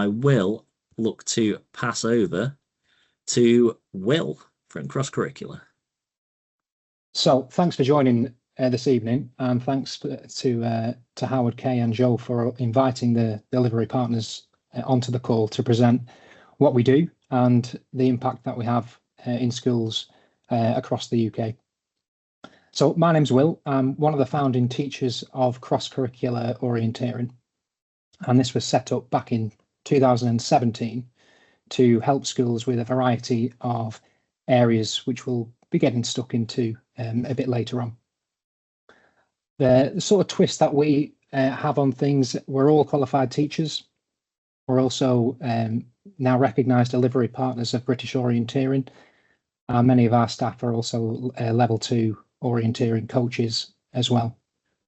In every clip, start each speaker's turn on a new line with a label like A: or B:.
A: I will look to pass over to Will from Cross-Curricular.
B: So thanks for joining this evening, and thanks to Howard Kay and Joe for inviting the delivery partners onto the call to present what we do and the impact that we have in schools across the UK. So my name's Will. I'm one of the founding teachers of Cross-Curricular Orienteering, and this was set up back in 2017 to help schools with a variety of areas which we'll be getting stuck into a bit later on. The sort of twist that we have on things, we're all qualified teachers. We're also now recognised delivery partners of British Orienteering. Many of our staff are also level 2 orienteering coaches as well,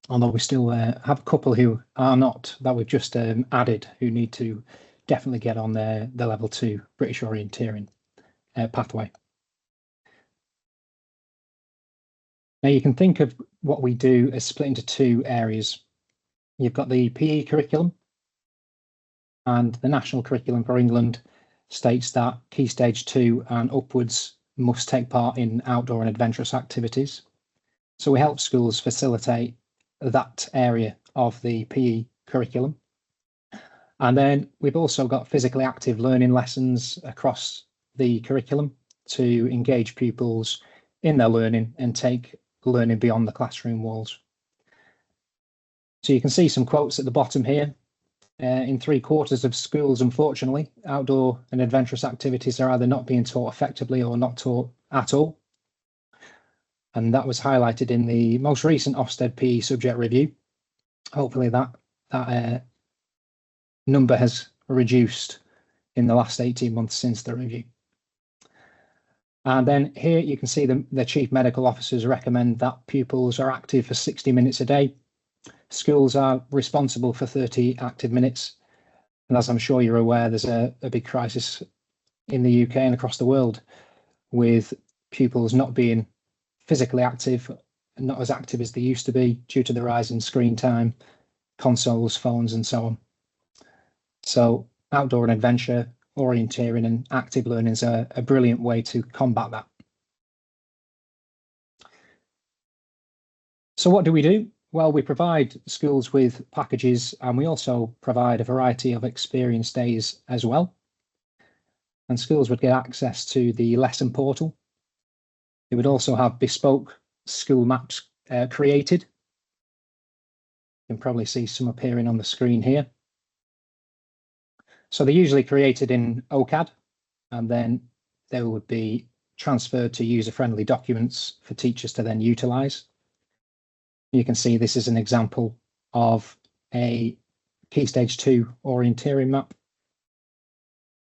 B: although we still have a couple who are not, that we've just added, who need to definitely get on the level 2 British Orienteering pathway. Now you can think of what we do as split into two areas. You've got the PE curriculum, and the national curriculum for England states that Key Stage 2 and upwards must take part in outdoor and adventurous activities. So we help schools facilitate that area of the PE curriculum. And then we've also got physically active learning lessons across the curriculum to engage pupils in their learning and take learning beyond the classroom walls. So you can see some quotes at the bottom here. In 3/4 of schools, unfortunately, outdoor and adventurous activities are either not being taught effectively or not taught at all. And that was highlighted in the most recent Ofsted PE subject review. Hopefully that number has reduced in the last 18 months since the review. And then here you can see the chief medical officers recommend that pupils are active for 60 minutes a day. Schools are responsible for 30 active minutes. And as I'm sure you're aware, there's a big crisis in the UK and across the world with pupils not being physically active, and not as active as they used to be due to the rise in screen time, consoles, phones, and so on. So outdoor and adventure, orienteering and active learning is a brilliant way to combat that. So what do we do? Well, we provide schools with packages, and we also provide a variety of experience days as well. And schools would get access to the lesson portal. They would also have bespoke school maps created. You can probably see some appearing on the screen here. So they're usually created in OCAD, and then they would be transferred to user-friendly documents for teachers to then utilise. You can see this is an example of a Key Stage 2 orienteering map.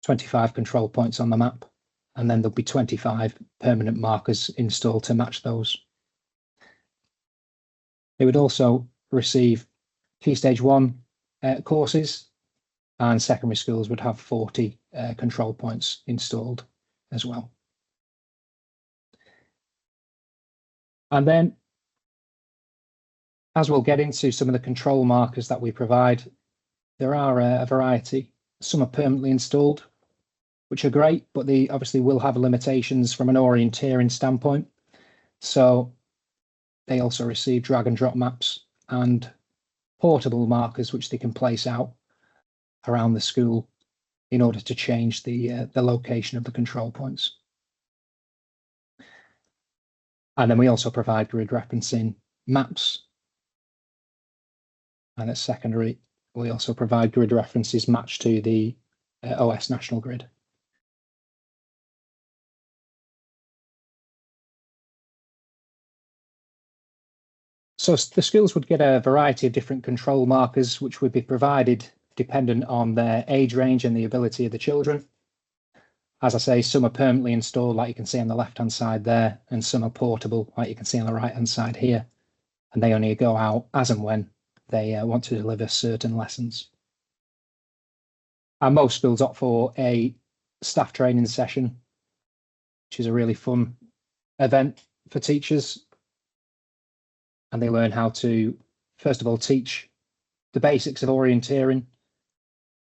B: 25 control points on the map, and then there'll be 25 permanent markers installed to match those. They would also receive Key Stage 1 courses, and secondary schools would have 40 control points installed as well. And then, as we'll get into some of the control markers that we provide, there are a variety. Some are permanently installed, which are great, but they obviously will have limitations from an orienteering standpoint. So they also receive drag and drop maps and portable markers, which they can place out around the school in order to change the location of the control points. And then we also provide grid referencing maps. And at secondary, we also provide grid references matched to the OS national grid. So the schools would get a variety of different control markers, which would be provided dependent on their age range and the ability of the children. As I say, some are permanently installed, like you can see on the left-hand side there, and some are portable, like you can see on the right-hand side here. And they only go out as and when they want to deliver certain lessons. And most schools opt for a staff training session, which is a really fun event for teachers. And they learn how to, first of all, teach the basics of orienteering,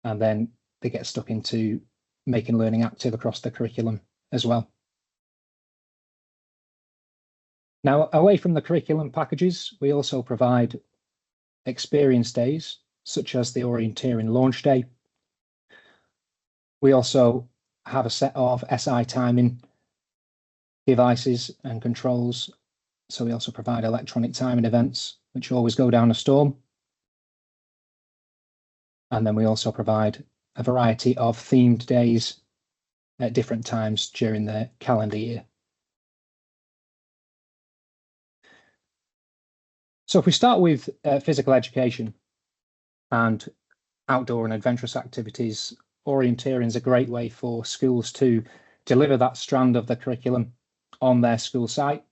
B: and then they get stuck into making learning active across the curriculum as well. Now, away from the curriculum packages, we also provide experience days, such as the Orienteering Launch Day. We also have a set of SI timing devices and controls. So we also provide electronic timing events, which always go down a storm. And then we also provide a variety of themed days at different times during the calendar year. So if we start with physical education and outdoor and adventurous activities, orienteering is a great way for schools to deliver that strand of the curriculum on their school site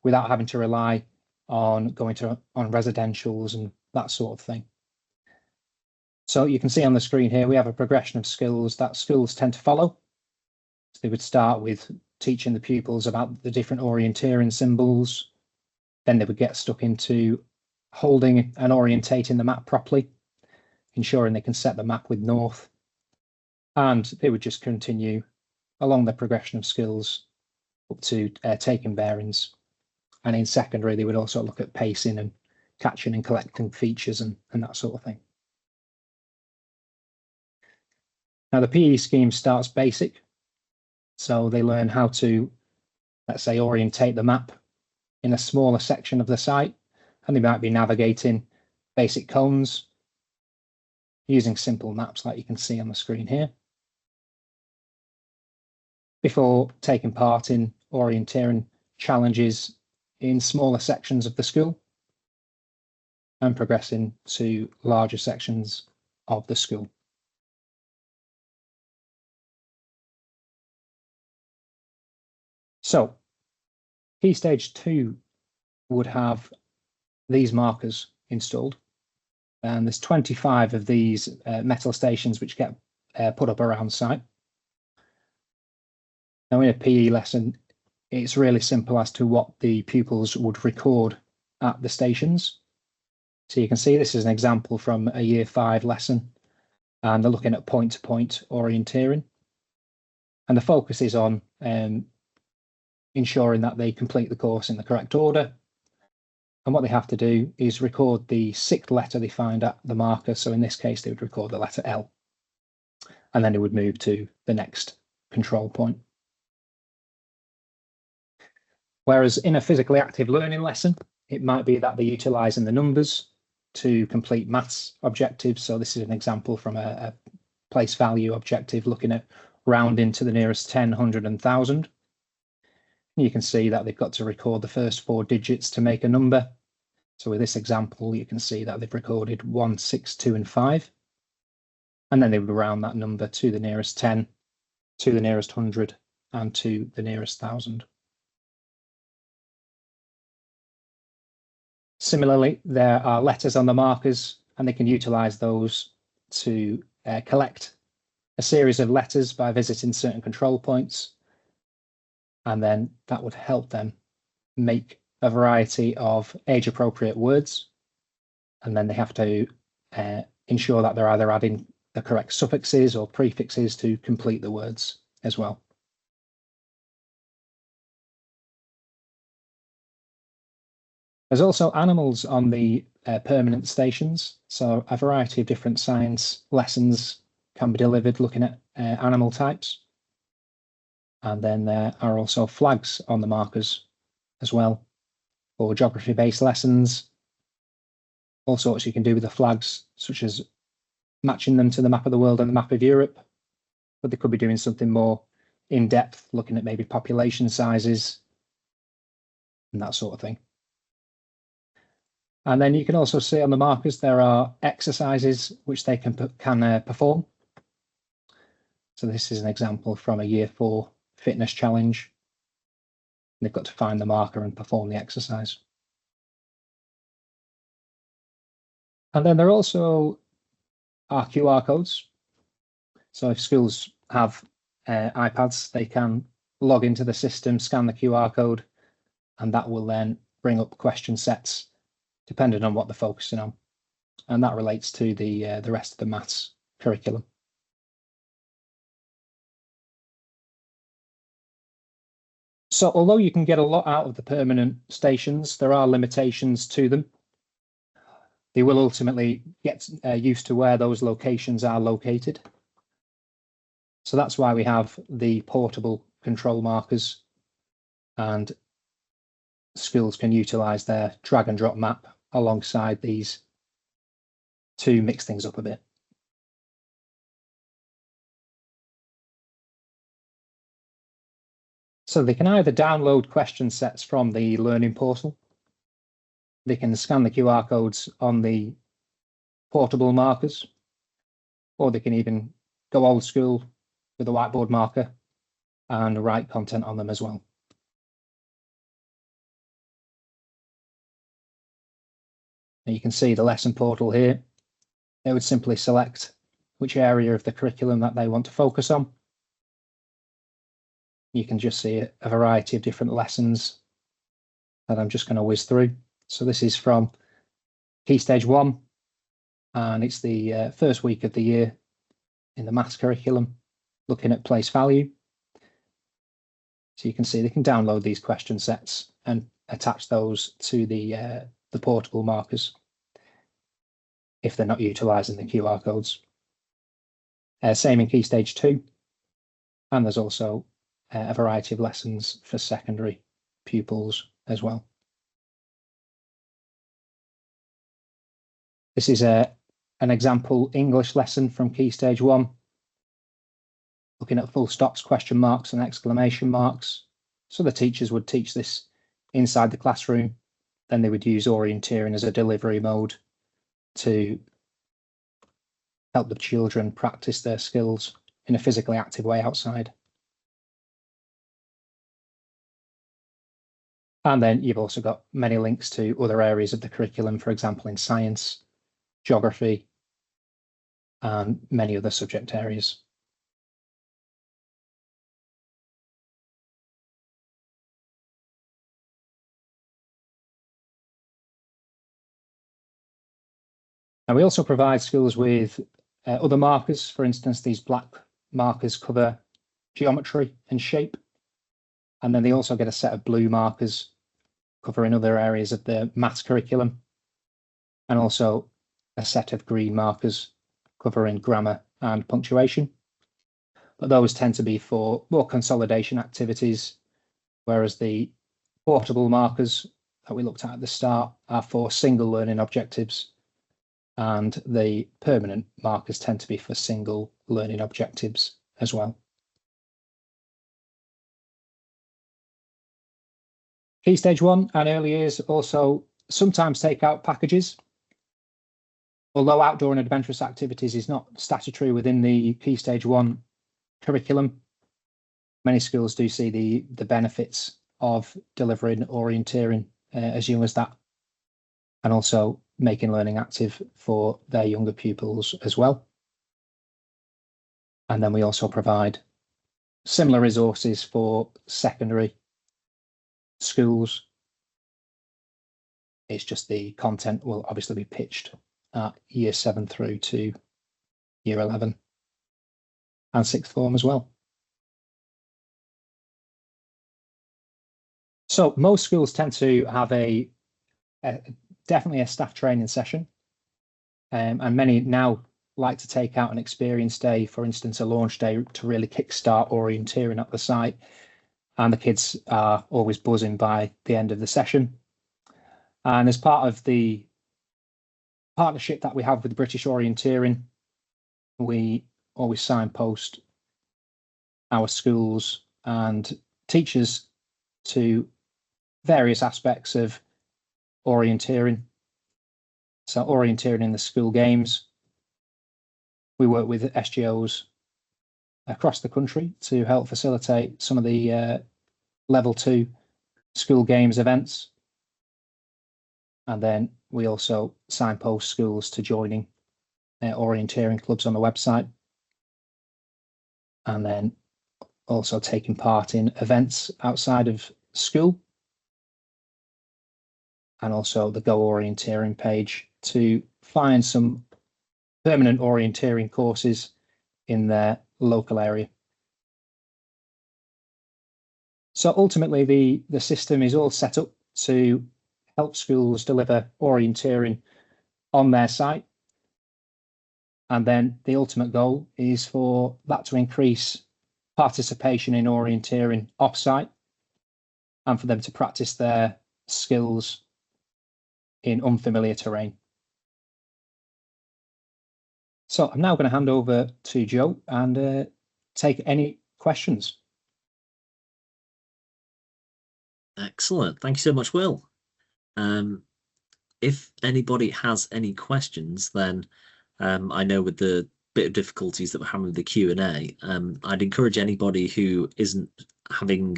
B: without having to rely on going on residentials and that sort of thing. So you can see on the screen here, we have a progression of skills that schools tend to follow. So they would start with teaching the pupils about the different orienteering symbols. Then they would get stuck into holding and orientating the map properly, ensuring they can set the map with north. And they would just continue along the progression of skills up to taking bearings. And in secondary, they would also look at pacing and catching and collecting features and that sort of thing. Now, the PE scheme starts basic. So they learn how to, let's say, orientate the map in a smaller section of the site. And they might be navigating basic cones using simple maps like you can see on the screen here, before taking part in orienteering challenges in smaller sections of the school and progressing to larger sections of the school. So Key Stage 2 would have these markers installed, and there's 25 of these metal stations which get put up around site. Now in a PE lesson, it's really simple as to what the pupils would record at the stations. So you can see this is an example from a Year 5 lesson, and they're looking at point-to-point orienteering. And the focus is on ensuring that they complete the course in the correct order. And what they have to do is record the 6th letter they find at the marker. So in this case, they would record the letter L. And then they would move to the next control point. Whereas in a physically active learning lesson, it might be that they're utilising the numbers to complete maths objectives. So this is an example from a place value objective looking at rounding to the nearest 10, 100 and 1,000. You can see that they've got to record the first 4 digits to make a number. So with this example, you can see that they've recorded 1, 6, 2 and 5. And then they would round that number to the nearest 10, to the nearest 100 and to the nearest 1,000. Similarly, there are letters on the markers, and they can utilise those to collect a series of letters by visiting certain control points. And then that would help them make a variety of age-appropriate words. And then they have to ensure that they're either adding the correct suffixes or prefixes to complete the words as well. There's also animals on the permanent stations. So a variety of different science lessons can be delivered looking at animal types. And then there are also flags on the markers as well for geography-based lessons. All sorts you can do with the flags, such as matching them to the map of the world and the map of Europe. But they could be doing something more in-depth, looking at maybe population sizes and that sort of thing. And then you can also see on the markers there are exercises which they can perform. So this is an example from a Year 4 fitness challenge. They've got to find the marker and perform the exercise. And then there also are QR codes. So if schools have iPads, they can log into the system, scan the QR code, and that will then bring up question sets depending on what they're focusing on. And that relates to the rest of the maths curriculum. So although you can get a lot out of the permanent stations, there are limitations to them. They will ultimately get used to where those locations are located. So that's why we have the portable control markers, and schools can utilize their drag and drop map alongside these to mix things up a bit. So they can either download question sets from the learning portal, they can scan the QR codes on the portable markers, or they can even go old school with a whiteboard marker and write content on them as well. And you can see the lesson portal here. They would simply select which area of the curriculum that they want to focus on. You can just see a variety of different lessons that I'm just going to whiz through. So this is from Key Stage 1, and it's the first week of the year in the maths curriculum, looking at place value. So you can see they can download these question sets and attach those to the portable markers if they're not utilising the QR codes. Same in Key Stage 2, and there's also a variety of lessons for secondary pupils as well. This is an example English lesson from Key Stage 1, looking at full stops, question marks and exclamation marks. So the teachers would teach this inside the classroom, then they would use orienteering as a delivery mode to help the children practice their skills in a physically active way outside. And then you've also got many links to other areas of the curriculum, for example, in science, geography, and many other subject areas. And we also provide schools with other markers. For instance, these black markers cover geometry and shape. And then they also get a set of blue markers covering other areas of the maths curriculum, and also a set of green markers covering grammar and punctuation. But those tend to be for more consolidation activities, whereas the portable markers that we looked at the start are for single learning objectives, and the permanent markers tend to be for single learning objectives as well. Key Stage 1 and early years also sometimes take out packages. Although outdoor and adventurous activities is not statutory within the Key Stage 1 curriculum, many schools do see the benefits of delivering orienteering as young as that, and also making learning active for their younger pupils as well. And then we also provide similar resources for secondary schools. It's just the content will obviously be pitched at year 7 through to year 11 and sixth form as well. So most schools tend to have definitely a staff training session, and many now like to take out an experience day, for instance, a launch day, to really kickstart orienteering at the site. And the kids are always buzzing by the end of the session. And as part of the partnership that we have with British Orienteering, we always signpost our schools and teachers to various aspects of orienteering. So orienteering in the school games. We work with SGOs across the country to help facilitate some of the level 2 school games events. And then we also signpost schools to joining orienteering clubs on the website. And then also taking part in events outside of school. And also the Go Orienteering page to find some permanent orienteering courses in their local area. So ultimately, the system is all set up to help schools deliver orienteering on their site. And then the ultimate goal is for that to increase participation in orienteering off-site and for them to practice their skills in unfamiliar terrain. So I'm now going to hand over to Joe and take any questions.
A: Excellent. Thank you so much, Will. If anybody has any questions, then I know with the bit of difficulties that we're having with the Q&A, I'd encourage anybody who isn't having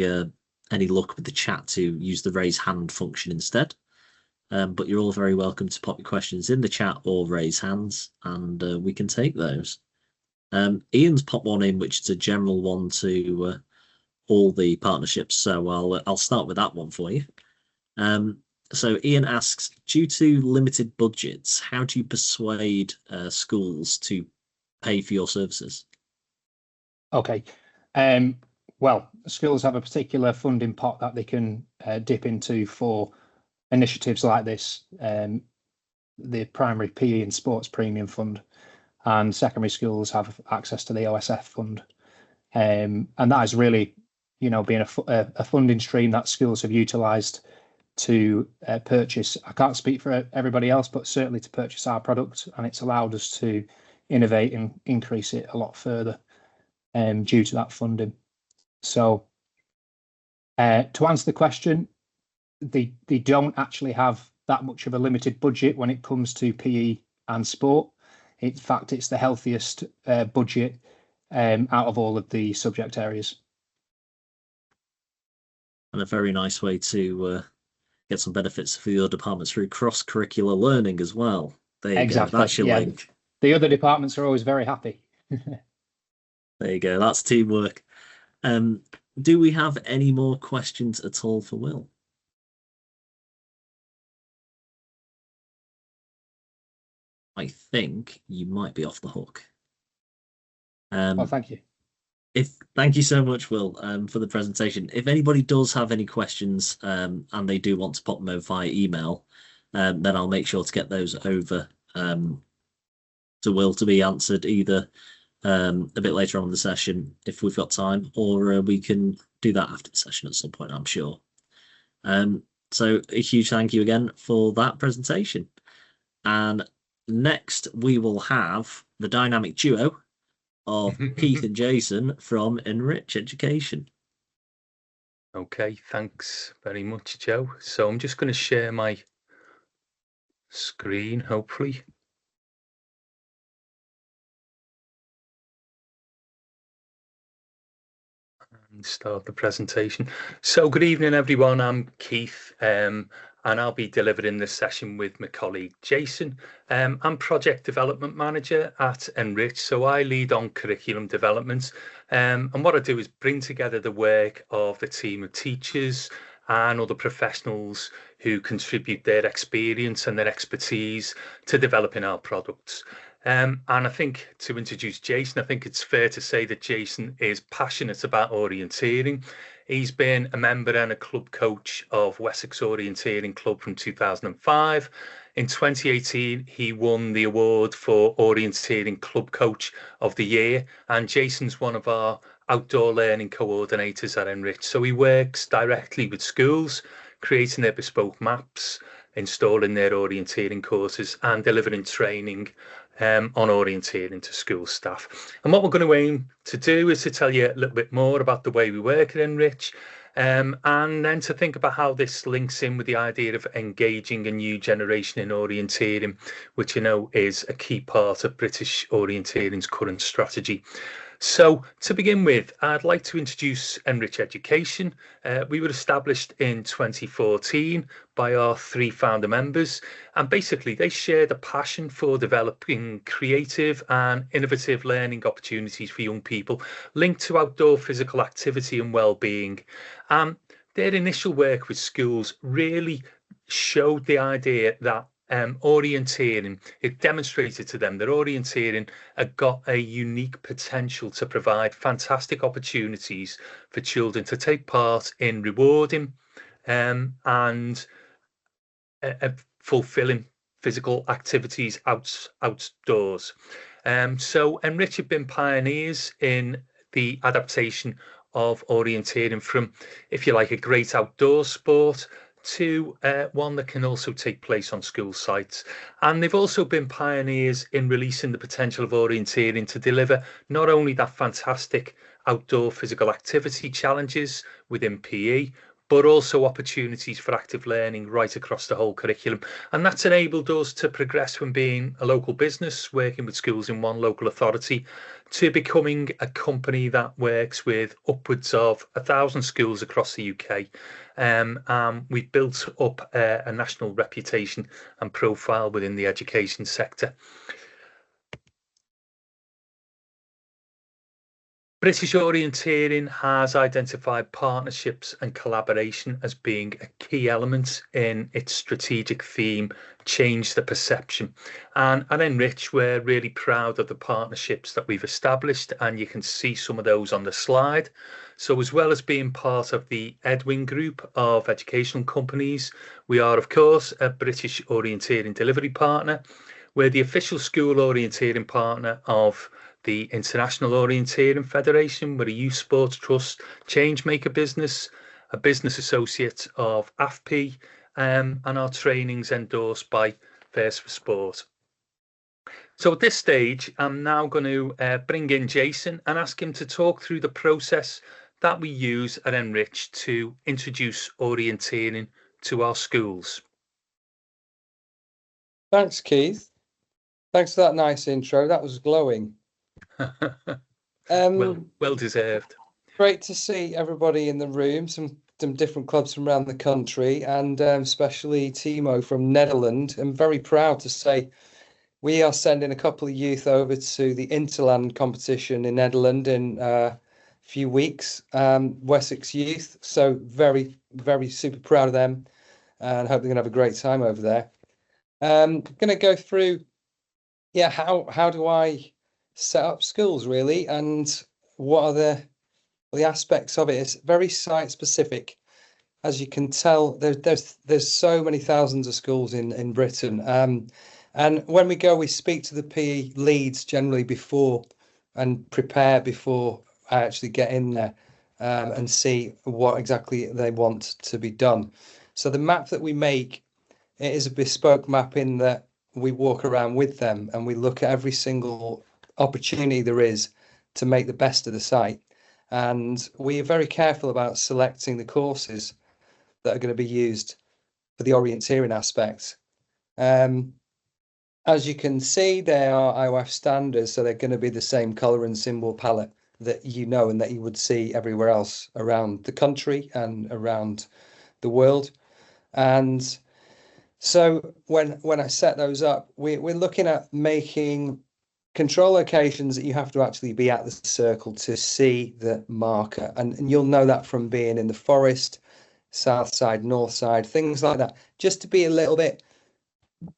A: any luck with the chat to use the raise hand function instead. But you're all very welcome to pop your questions in the chat or raise hands, and we can take those. Ian's popped one in, which is a general one to all the partnerships, so I'll start with that one for you. So Ian asks, due to limited budgets, how do you persuade schools to pay for your services?
B: Okay. Well, schools have a particular funding pot that they can dip into for initiatives like this, the primary PE and sports premium fund, and secondary schools have access to the OSF fund. And that is really, being a funding stream that schools have utilised to purchase. I can't speak for everybody else, but certainly to purchase our product, and it's allowed us to innovate and increase it a lot further due to that funding. So to answer the question, they don't actually have that much of a limited budget when it comes to PE and sport. In fact, it's the healthiest budget out of all of the subject areas.
A: And a very nice way to get some benefits for your departments through cross-curricular learning as well. There you go. That's your link.
B: The other departments are always very happy.
A: There you go. That's teamwork. Do we have any more questions at all for Will? I think you might be off the hook.
B: Well, thank you.
A: Thank you so much, Will, for the presentation. If anybody does have any questions and they do want to pop them over via email, then I'll make sure to get those over to Will to be answered either a bit later on in the session if we've got time, or we can do that after the session at some point, I'm sure. So a huge thank you again for that presentation. And next we will have the dynamic duo of Keith and Jason from Enrich Education.
C: Okay, thanks very much, Joe. So I'm just going to share my screen, hopefully. And start the presentation. So good evening, everyone. I'm Keith, and I'll be delivering this session with my colleague Jason. I'm Project Development Manager at Enrich, so I lead on curriculum development. And what I do is bring together the work of the team of teachers and other professionals who contribute their experience and their expertise to developing our products. And I think to introduce Jason, I think it's fair to say that Jason is passionate about orienteering. He's been a member and a club coach of Wessex Orienteering Club from 2005. In 2018, he won the award for Orienteering Club Coach of the Year. And Jason's one of our outdoor learning coordinators at Enrich. So he works directly with schools, creating their bespoke maps, installing their orienteering courses and delivering training on orienteering to school staff. And what we're going to aim to do is to tell you a little bit more about the way we work at Enrich, and then to think about how this links in with the idea of engaging a new generation in orienteering, which you know is a key part of British orienteering's current strategy. So to begin with, I'd like to introduce Enrich Education. We were established in 2014 by our 3 founder members, and basically they shared a passion for developing creative and innovative learning opportunities for young people linked to outdoor physical activity and well-being. Their initial work with schools really showed the idea that orienteering, it demonstrated to them that orienteering had got a unique potential to provide fantastic opportunities for children to take part in rewarding and fulfilling physical activities outdoors. So Enrich have been pioneers in the adaptation of orienteering from, if you like, a great outdoor sport to one that can also take place on school sites. And they've also been pioneers in releasing the potential of orienteering to deliver not only that fantastic outdoor physical activity challenges within PE, but also opportunities for active learning right across the whole curriculum. And that's enabled us to progress from being a local business, working with schools in one local authority, to becoming a company that works with upwards of 1,000 schools across the UK. We've built up a national reputation and profile within the education sector. British Orienteering has identified partnerships and collaboration as being a key element in its strategic theme, change the perception. And at Enrich, we're really proud of the partnerships that we've established, and you can see some of those on the slide. So as well as being part of the Edwin group of educational companies, we are, of course, a British Orienteering delivery partner. We're the official school orienteering partner of the International Orienteering Federation. We're a youth sports trust, change maker business, a business associate of AFP, and our trainings endorsed by First for Sport. So at this stage, I'm now going to bring in Jason and ask him to talk through the process that we use at Enrich to introduce orienteering to our schools.
D: Thanks, Keith. Thanks for that nice intro. That was glowing.
C: Well deserved.
D: Great to see everybody in the room, some different clubs from around the country, and especially Timo from Netherlands. I'm very proud to say we are sending a couple of youth over to the Interland competition in Netherlands in a few weeks, Wessex youth. So very, very super proud of them, and hope they're going to have a great time over there. Going to go through, how do I set up schools really, and what are the aspects of it? It's very site specific. As you can tell, there's so many thousands of schools in Britain, and when we go, we speak to the PE leads generally before and prepare before I actually get in there and see what exactly they want to be done. So the map that we make, it is a bespoke map in that we walk around with them and we look at every single opportunity there is to make the best of the site, and we are very careful about selecting the courses that are going to be used for the orienteering aspects. As you can see, they are IOF standards, so they're going to be the same color and symbol palette that you know and that you would see everywhere else around the country and around the world. And so when I set those up, we're looking at making control locations that you have to actually be at the circle to see the marker, and you'll know that from being in the forest, south side, north side, things like that, just to be a little bit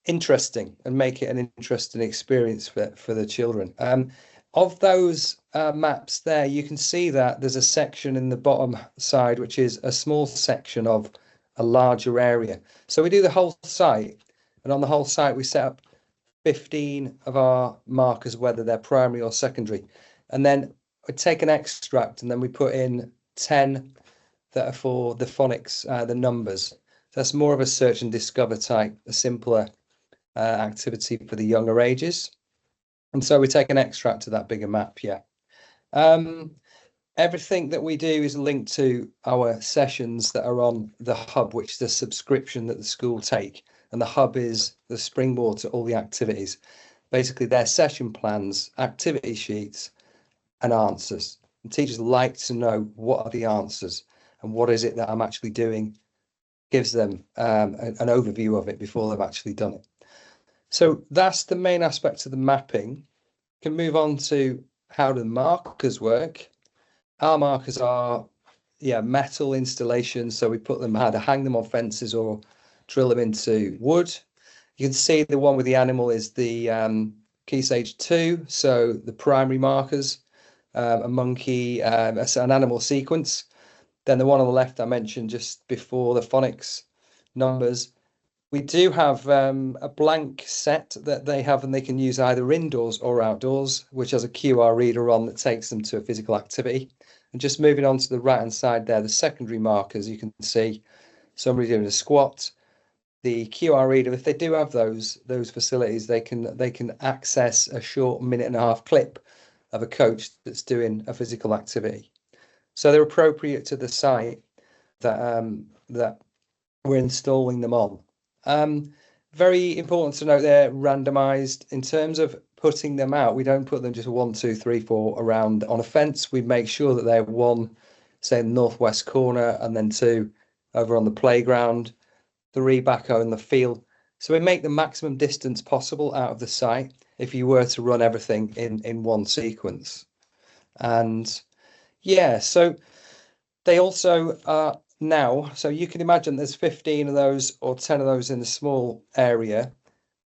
D: interesting and make it an interesting experience for the children. Of those maps there, you can see that there's a section in the bottom side which is a small section of a larger area. So we do the whole site, and on the whole site we set up 15 of our markers, whether they're primary or secondary, and then we take an extract and then we put in 10 that are for the phonics, the numbers. So that's more of a search and discover type, a simpler activity for the younger ages. And so we take an extract of that bigger map. Everything that we do is linked to our sessions that are on the hub, which is a subscription that the school take. And the hub is the springboard to all the activities. Basically, their session plans, activity sheets, and answers. And teachers like to know what are the answers and what is it that I'm actually doing. Gives them an overview of it before they've actually done it. So that's the main aspect of the mapping. Can move on to how the markers work. Our markers are metal installations, so we put them, either hang them on fences or drill them into wood. You You can see the one with the animal is the Key Stage 2, so the primary markers, a monkey, an animal sequence. Then the one on the left I mentioned just before, the phonics numbers. We do have a blank set that they have, and they can use either indoors or outdoors, which has a QR reader on that takes them to a physical activity. And just moving on to the right-hand side there, the secondary markers, you can see somebody doing a squat. The QR reader, if they do have those facilities, they can access a short 1.5-minute clip of a coach that's doing a physical activity. So they're appropriate to the site that we're installing them on. Very important to note they're randomized. In terms of putting them out, we don't put them just 1, 2, 3, 4 around on a fence. We make sure that they're 1, say, in the northwest corner, and then 2 over on the playground, 3 back in the field. So we make the maximum distance possible out of the site if you were to run everything in one sequence. And yeah, so they also are now, so you can imagine there's 15 of those or 10 of those in a small area.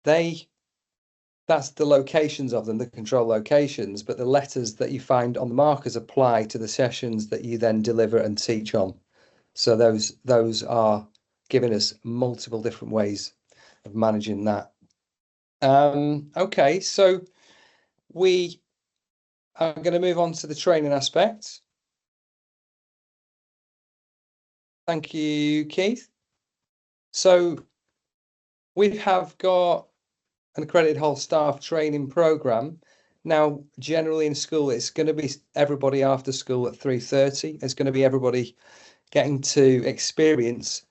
D: That's the locations of them, the control locations, but the letters that you find on the markers apply to the sessions that you then deliver and teach on. So those are giving us multiple different ways of managing that. Okay, so we are going to move on to the training aspect. Thank you, Keith. So we have got an accredited whole staff training program. Now, generally in school, it's going to be everybody after school at 3:30. It's going to be everybody getting to experience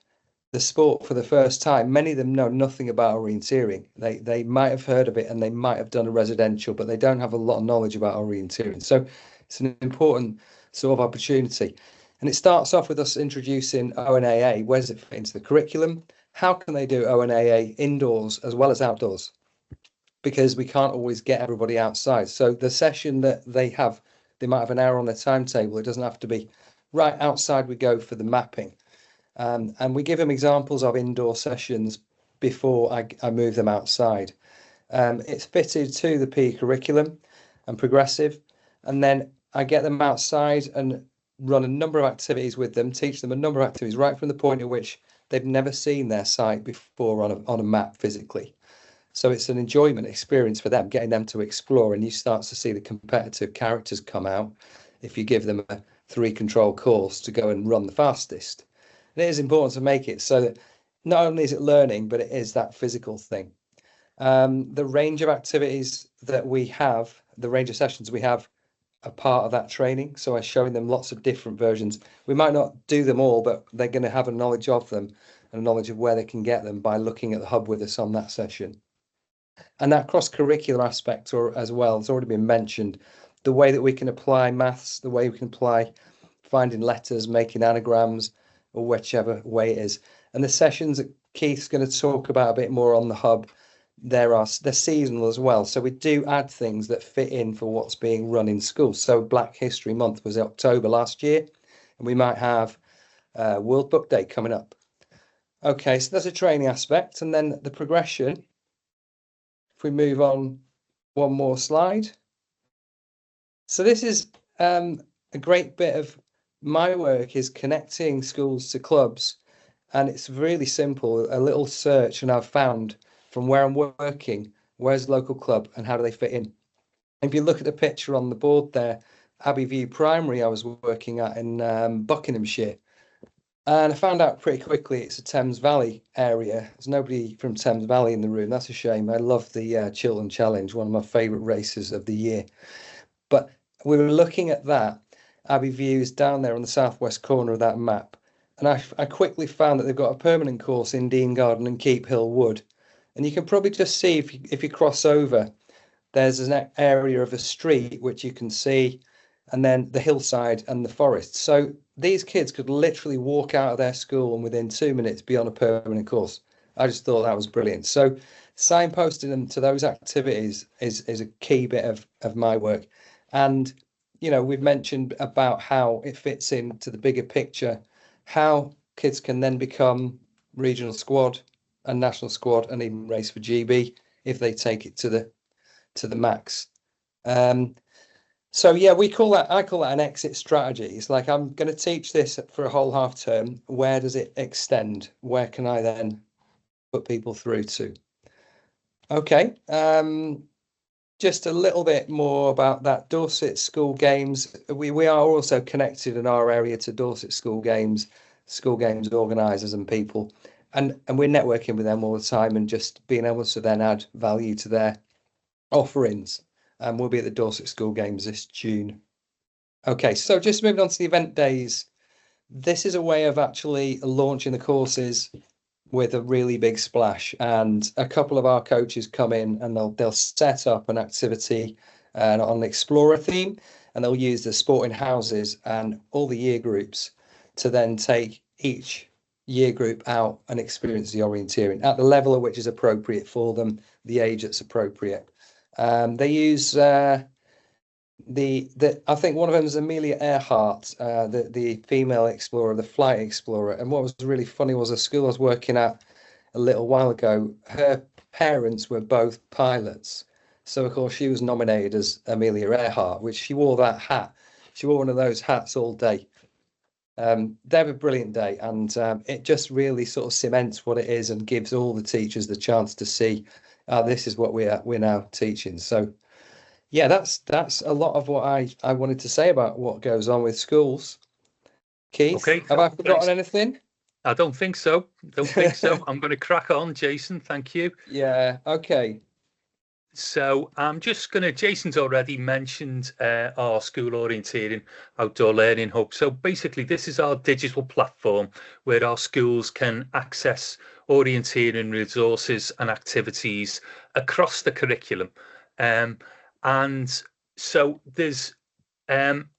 D: the sport for the first time. Many of them know nothing about orienteering. They might have heard of it and they might have done a residential, but they don't have a lot of knowledge about orienteering. So it's an important sort of opportunity. And it starts off with us introducing ONAA. Where does it fit into the curriculum? How can they do ONAA indoors as well as outdoors? Because we can't always get everybody outside. So the session that they might have an hour on their timetable. It doesn't have to be right outside we go for the mapping. And we give them examples of indoor sessions before I move them outside. It's fitted to the PE curriculum and progressive. And then I get them outside and run a number of activities with them, teach them a number of activities right from the point at which they've never seen their site before on a map physically. So it's an enjoyment experience for them, getting them to explore, and you start to see the competitive characters come out if you give them a 3-control course to go and run the fastest. And it is important to make it so that not only is it learning, but it is that physical thing. The range of activities that we have, the range of sessions we have, a part of that training. So I'm showing them lots of different versions. We might not do them all, but they're going to have a knowledge of them and a knowledge of where they can get them by looking at the hub with us on that session. And that cross-curricular aspect as well has already been mentioned. The way that we can apply maths, the way we can apply finding letters, making anagrams, or whichever way it is. And the sessions that Keith's going to talk about a bit more on the hub, they're seasonal as well. So we do add things that fit in for what's being run in school. So Black History Month was October last year, and we might have World Book Day coming up. Okay, so that's a training aspect. And then the progression, if we move on one more slide. So this is a great bit of my work, is connecting schools to clubs. And it's really simple, a little search, and I've found from where I'm working, where's the local club and how do they fit in? If you look at the picture on the board there, Abbey View Primary I was working at in Buckinghamshire. And I found out pretty quickly it's a Thames Valley area. There's nobody from Thames Valley in the room. That's a shame. I love the Chiltern Challenge, one of my favourite races of the year. But we were looking at that. Abbey View is down there on the southwest corner of that map. And I quickly found that they've got a permanent course in Dean Garden and Keep Hill Wood. And you can probably just see if you cross over, there's an area of a street which you can see, and then the hillside and the forest. So these kids could literally walk out of their school and within 2 minutes be on a permanent course. I just thought that was brilliant. So signposting them to those activities is a key bit of my work. And, you know, we've mentioned about how it fits into the bigger picture, how kids can then become regional squad and national squad, and even race for GB if they take it to the max. So yeah, I call that an exit strategy. It's like, I'm going to teach this for a whole half term. Where does it extend? Where can I then put people through to? Okay. Just a little bit more about that. Dorset School Games. We are also connected in our area to Dorset School Games organisers and people, and we're networking with them all the time and just being able to then add value to their offerings. And we'll be at the Dorset School Games this June. Okay, so just moving on to the event days. This is a way of actually launching the courses with a really big splash, and a couple of our coaches come in and they'll set up an activity on an Explorer theme, and they'll use the sporting houses and all the year groups to then take each year group out and experience the orienteering at the level at which is appropriate for them, the age that's appropriate. They use I think one of them is Amelia Earhart, the female explorer, the flight explorer. And what was really funny was a school I was working at a little while ago, her parents were both pilots. So of course she was nominated as Amelia Earhart, which she wore that hat. She wore one of those hats all day. They have a brilliant day, and it just really sort of cements what it is and gives all the teachers the chance to see, this is what we're now teaching. So yeah, that's a lot of what I wanted to say about what goes on with schools. Keith,
C: Okay,
D: have I forgotten anything?
C: I don't think so. I'm going to crack on, Jason. Thank you.
D: Yeah, okay.
C: So I'm just going to, Jason's already mentioned our school orienteering outdoor learning hub. So basically this is our digital platform where our schools can access orienteering resources and activities across the curriculum. And so there's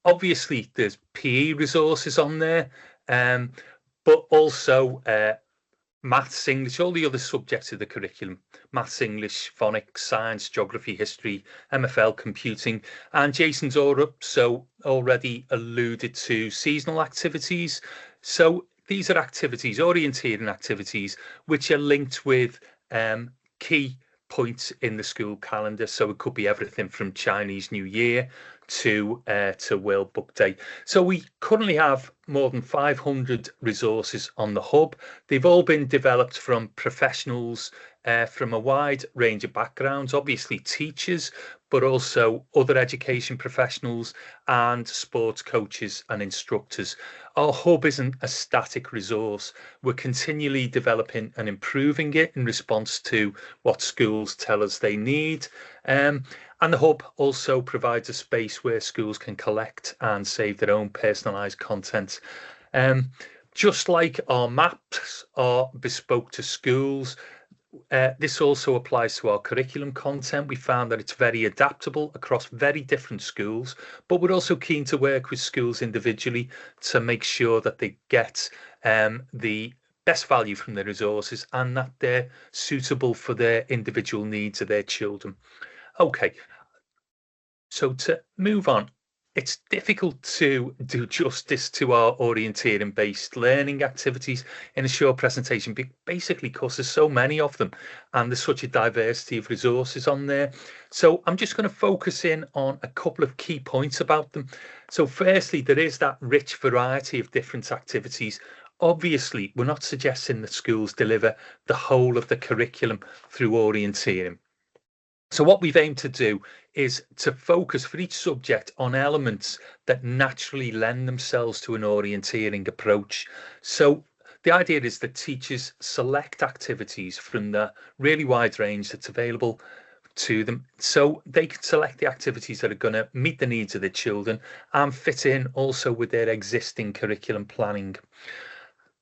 C: obviously there's PE resources on there, but also maths, English, all the other subjects of the curriculum: maths, English, phonics, science, geography, history, MFL, computing. And Jason's already alluded to seasonal activities. So these are activities, orienteering activities, which are linked with key points in the school calendar. So it could be everything from Chinese New Year to World Book Day. So we currently have more than 500 resources on the hub. They've all been developed from professionals from a wide range of backgrounds, obviously teachers, but also other education professionals and sports coaches and instructors. Our hub isn't a static resource. We're continually developing and improving it in response to what schools tell us they need. And the hub also provides a space where schools can collect and save their own personalised content. Just like our maps are bespoke to schools, this also applies to our curriculum content. We found that it's very adaptable across very different schools, but we're also keen to work with schools individually to make sure that they get the best value from the resources and that they're suitable for their individual needs of their children. Okay, so to move on, it's difficult to do justice to our orienteering-based learning activities in a short presentation, basically because there's so many of them and there's such a diversity of resources on there. So I'm just going to focus in on a couple of key points about them. So firstly, there is that rich variety of different activities. Obviously, we're not suggesting that schools deliver the whole of the curriculum through orienteering. So what we've aimed to do is to focus for each subject on elements that naturally lend themselves to an orienteering approach. So the idea is that teachers select activities from the really wide range that's available to them, so they can select the activities that are going to meet the needs of their children and fit in also with their existing curriculum planning.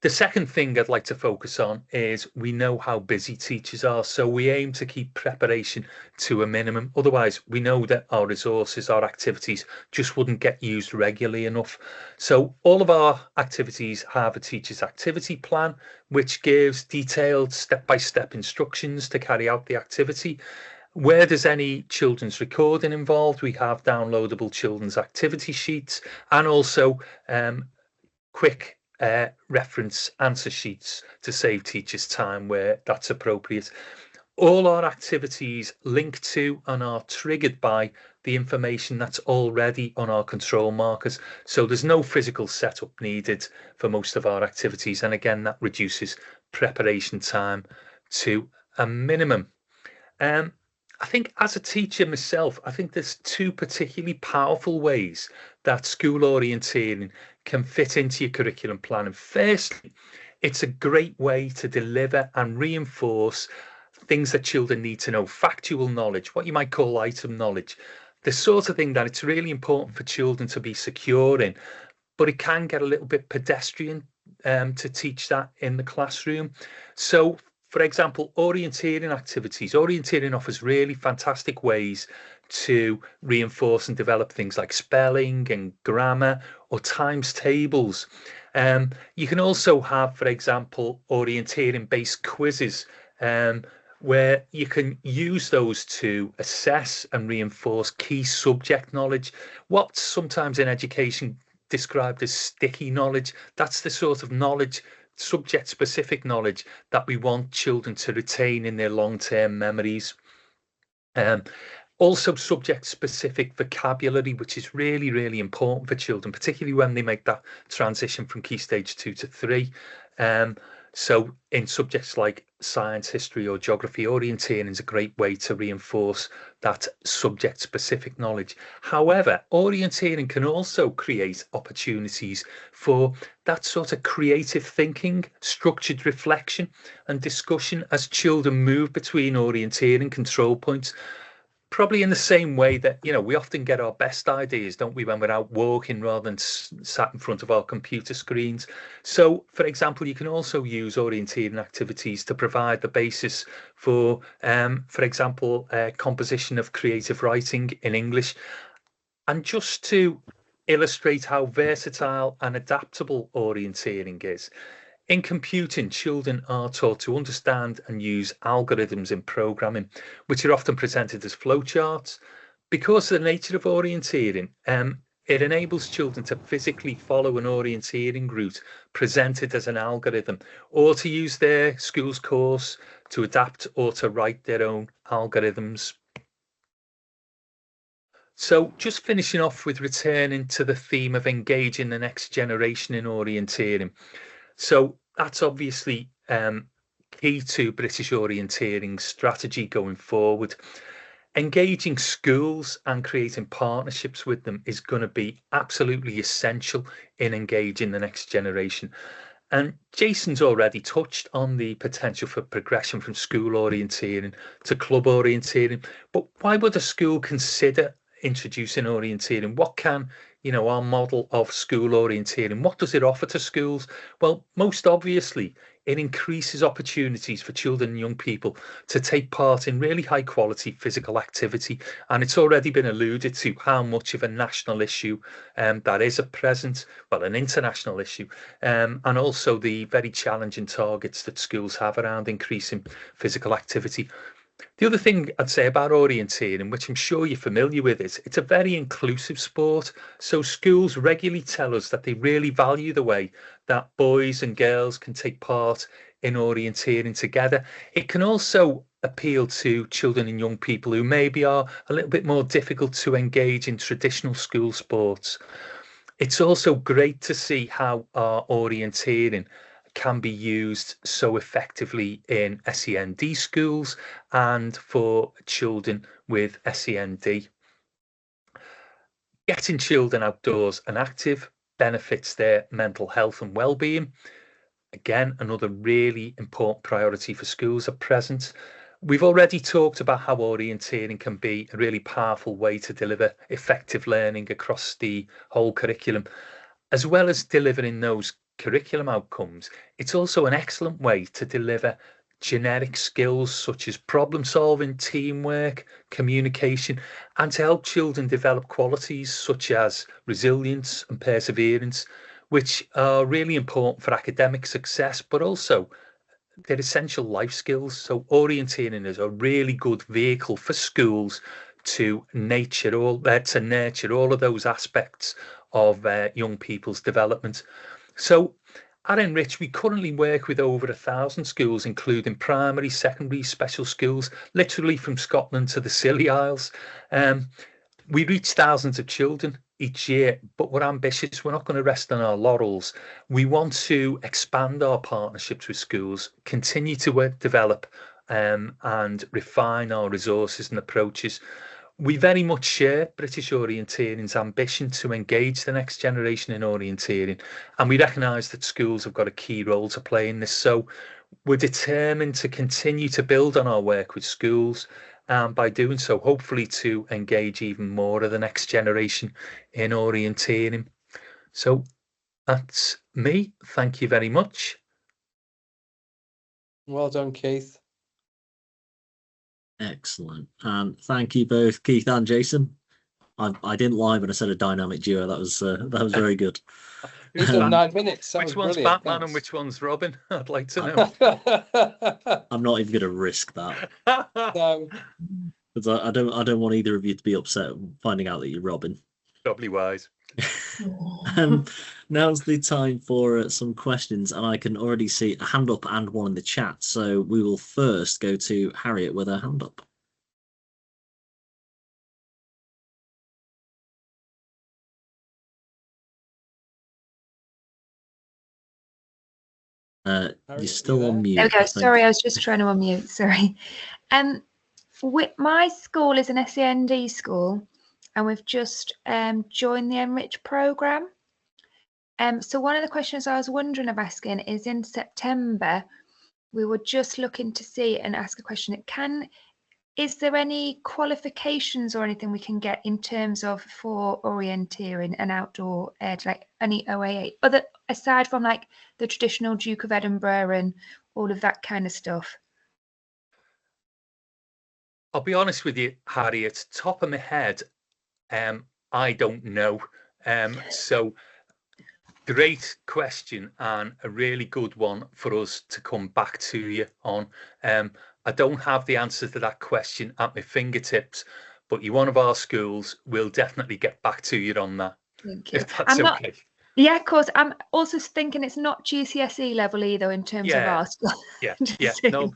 C: The second thing I'd like to focus on is we know how busy teachers are, so we aim to keep preparation to a minimum. Otherwise, we know that our resources, our activities just wouldn't get used regularly enough. So all of our activities have a teacher's activity plan, which gives detailed step-by-step instructions to carry out the activity. Where there's any children's recording involved, we have downloadable children's activity sheets and also quick reference answer sheets to save teachers time where that's appropriate. All our activities link to and are triggered by the information that's already on our control markers. So there's no physical setup needed for most of our activities. And again, that reduces preparation time to a minimum. I think as a teacher myself, I think there's two particularly powerful ways that school orienteering can fit into your curriculum plan. And firstly, it's a great way to deliver and reinforce things that children need to know, factual knowledge, what you might call item knowledge, the sort of thing that it's really important for children to be secure in, but it can get a little bit pedestrian to teach that in the classroom. So, for example, orienteering activities. Orienteering offers really fantastic ways to reinforce and develop things like spelling and grammar or times tables. You can also have, for example, orienteering-based quizzes where you can use those to assess and reinforce key subject knowledge. What's sometimes in education described as sticky knowledge, that's the sort of knowledge, subject-specific knowledge, that we want children to retain in their long-term memories. Also subject-specific vocabulary, which is really, really important for children, particularly when they make that transition from Key Stage 2 to 3. So in subjects like science, history or geography, orienteering is a great way to reinforce that subject-specific knowledge. However, orienteering can also create opportunities for that sort of creative thinking, structured reflection and discussion as children move between orienteering control points. Probably in the same way that, you know, we often get our best ideas, don't we, when we're out walking rather than sat in front of our computer screens. So, for example, you can also use orienteering activities to provide the basis for example, composition of creative writing in English. And just to illustrate how versatile and adaptable orienteering is, in computing, children are taught to understand and use algorithms in programming, which are often presented as flowcharts. Because of the nature of orienteering, it enables children to physically follow an orienteering route presented as an algorithm, or to use their school's course to adapt or to write their own algorithms. So just finishing off with returning to the theme of engaging the next generation in orienteering. So that's obviously key to British orienteering strategy going forward. Engaging schools and creating partnerships with them is going to be absolutely essential in engaging the next generation. And Jason's already touched on the potential for progression from school orienteering to club orienteering. But why would a school consider introducing orienteering? What can, you know, our model of school orienteering, what does it offer to schools? Well, most obviously, it increases opportunities for children and young people to take part in really high quality physical activity. And it's already been alluded to how much of a national issue that is at present, well, an international issue, and also the very challenging targets that schools have around increasing physical activity. The other thing I'd say about orienteering, which I'm sure you're familiar with, is it's a very inclusive sport. So schools regularly tell us that they really value the way that boys and girls can take part in orienteering together. It can also appeal to children and young people who maybe are a little bit more difficult to engage in traditional school sports. It's also great to see how our orienteering can be used so effectively in SEND schools and for children with SEND. Getting children outdoors and active benefits their mental health and well-being. Again, another really important priority for schools at present. We've already talked about how orienteering can be a really powerful way to deliver effective learning across the whole curriculum. As well as delivering those curriculum outcomes, it's also an excellent way to deliver generic skills such as problem solving, teamwork, communication, and to help children develop qualities such as resilience and perseverance, which are really important for academic success, but also they're essential life skills. So orienteering is a really good vehicle for schools to nurture all of those aspects of young people's development. So at Enrich, we currently work with over 1,000 schools, including primary, secondary, special schools, literally from Scotland to the Scilly Isles. We reach thousands of children each year, but we're ambitious. We're not going to rest on our laurels. We want to expand our partnerships with schools, continue to develop and refine our resources and approaches. We very much share British Orienteering's ambition to engage the next generation in orienteering, and we recognise that schools have got a key role to play in this. So we're determined to continue to build on our work with schools, and by doing so, hopefully to engage even more of the next generation in orienteering. So that's me. Thank you very much.
D: Well done, Keith.
A: Excellent. And thank you both, Keith and Jason. I didn't lie when I said a dynamic duo. That was very good.
D: Who's done 9 minutes? That
C: Which
D: was
C: one's
D: brilliant.
C: Batman and which one's Robin? I'd like to know.
A: I'm not even going to risk that.
D: No.
A: Because I don't want either of you to be upset finding out that you're Robin.
C: Probably wise.
A: Now's the time for some questions, and I can already see a hand up and one in the chat. So we will first go to Harriet with her hand up. You're still on mute.
E: There we go. Sorry, I was just trying to unmute. Sorry. My school is an SEND school, and we've just joined the Enrich programme. So one of the questions I was wondering of asking is, in September, we were just looking to see and ask a question. Is there any qualifications or anything we can get in terms of for orienteering and outdoor ed, like any OAA, aside from like the traditional Duke of Edinburgh and all of that kind of stuff?
C: I'll be honest with you, Harriet, top of my head, I don't know. So great question, and a really good one for us to come back to you on. I don't have the answer to that question at my fingertips, but you're one of our schools. We'll definitely get back to you on that.
E: Thank you.
C: If that's okay.
E: Yeah, of course. I'm also thinking it's not GCSE level either in terms of our school.
C: Yeah, no,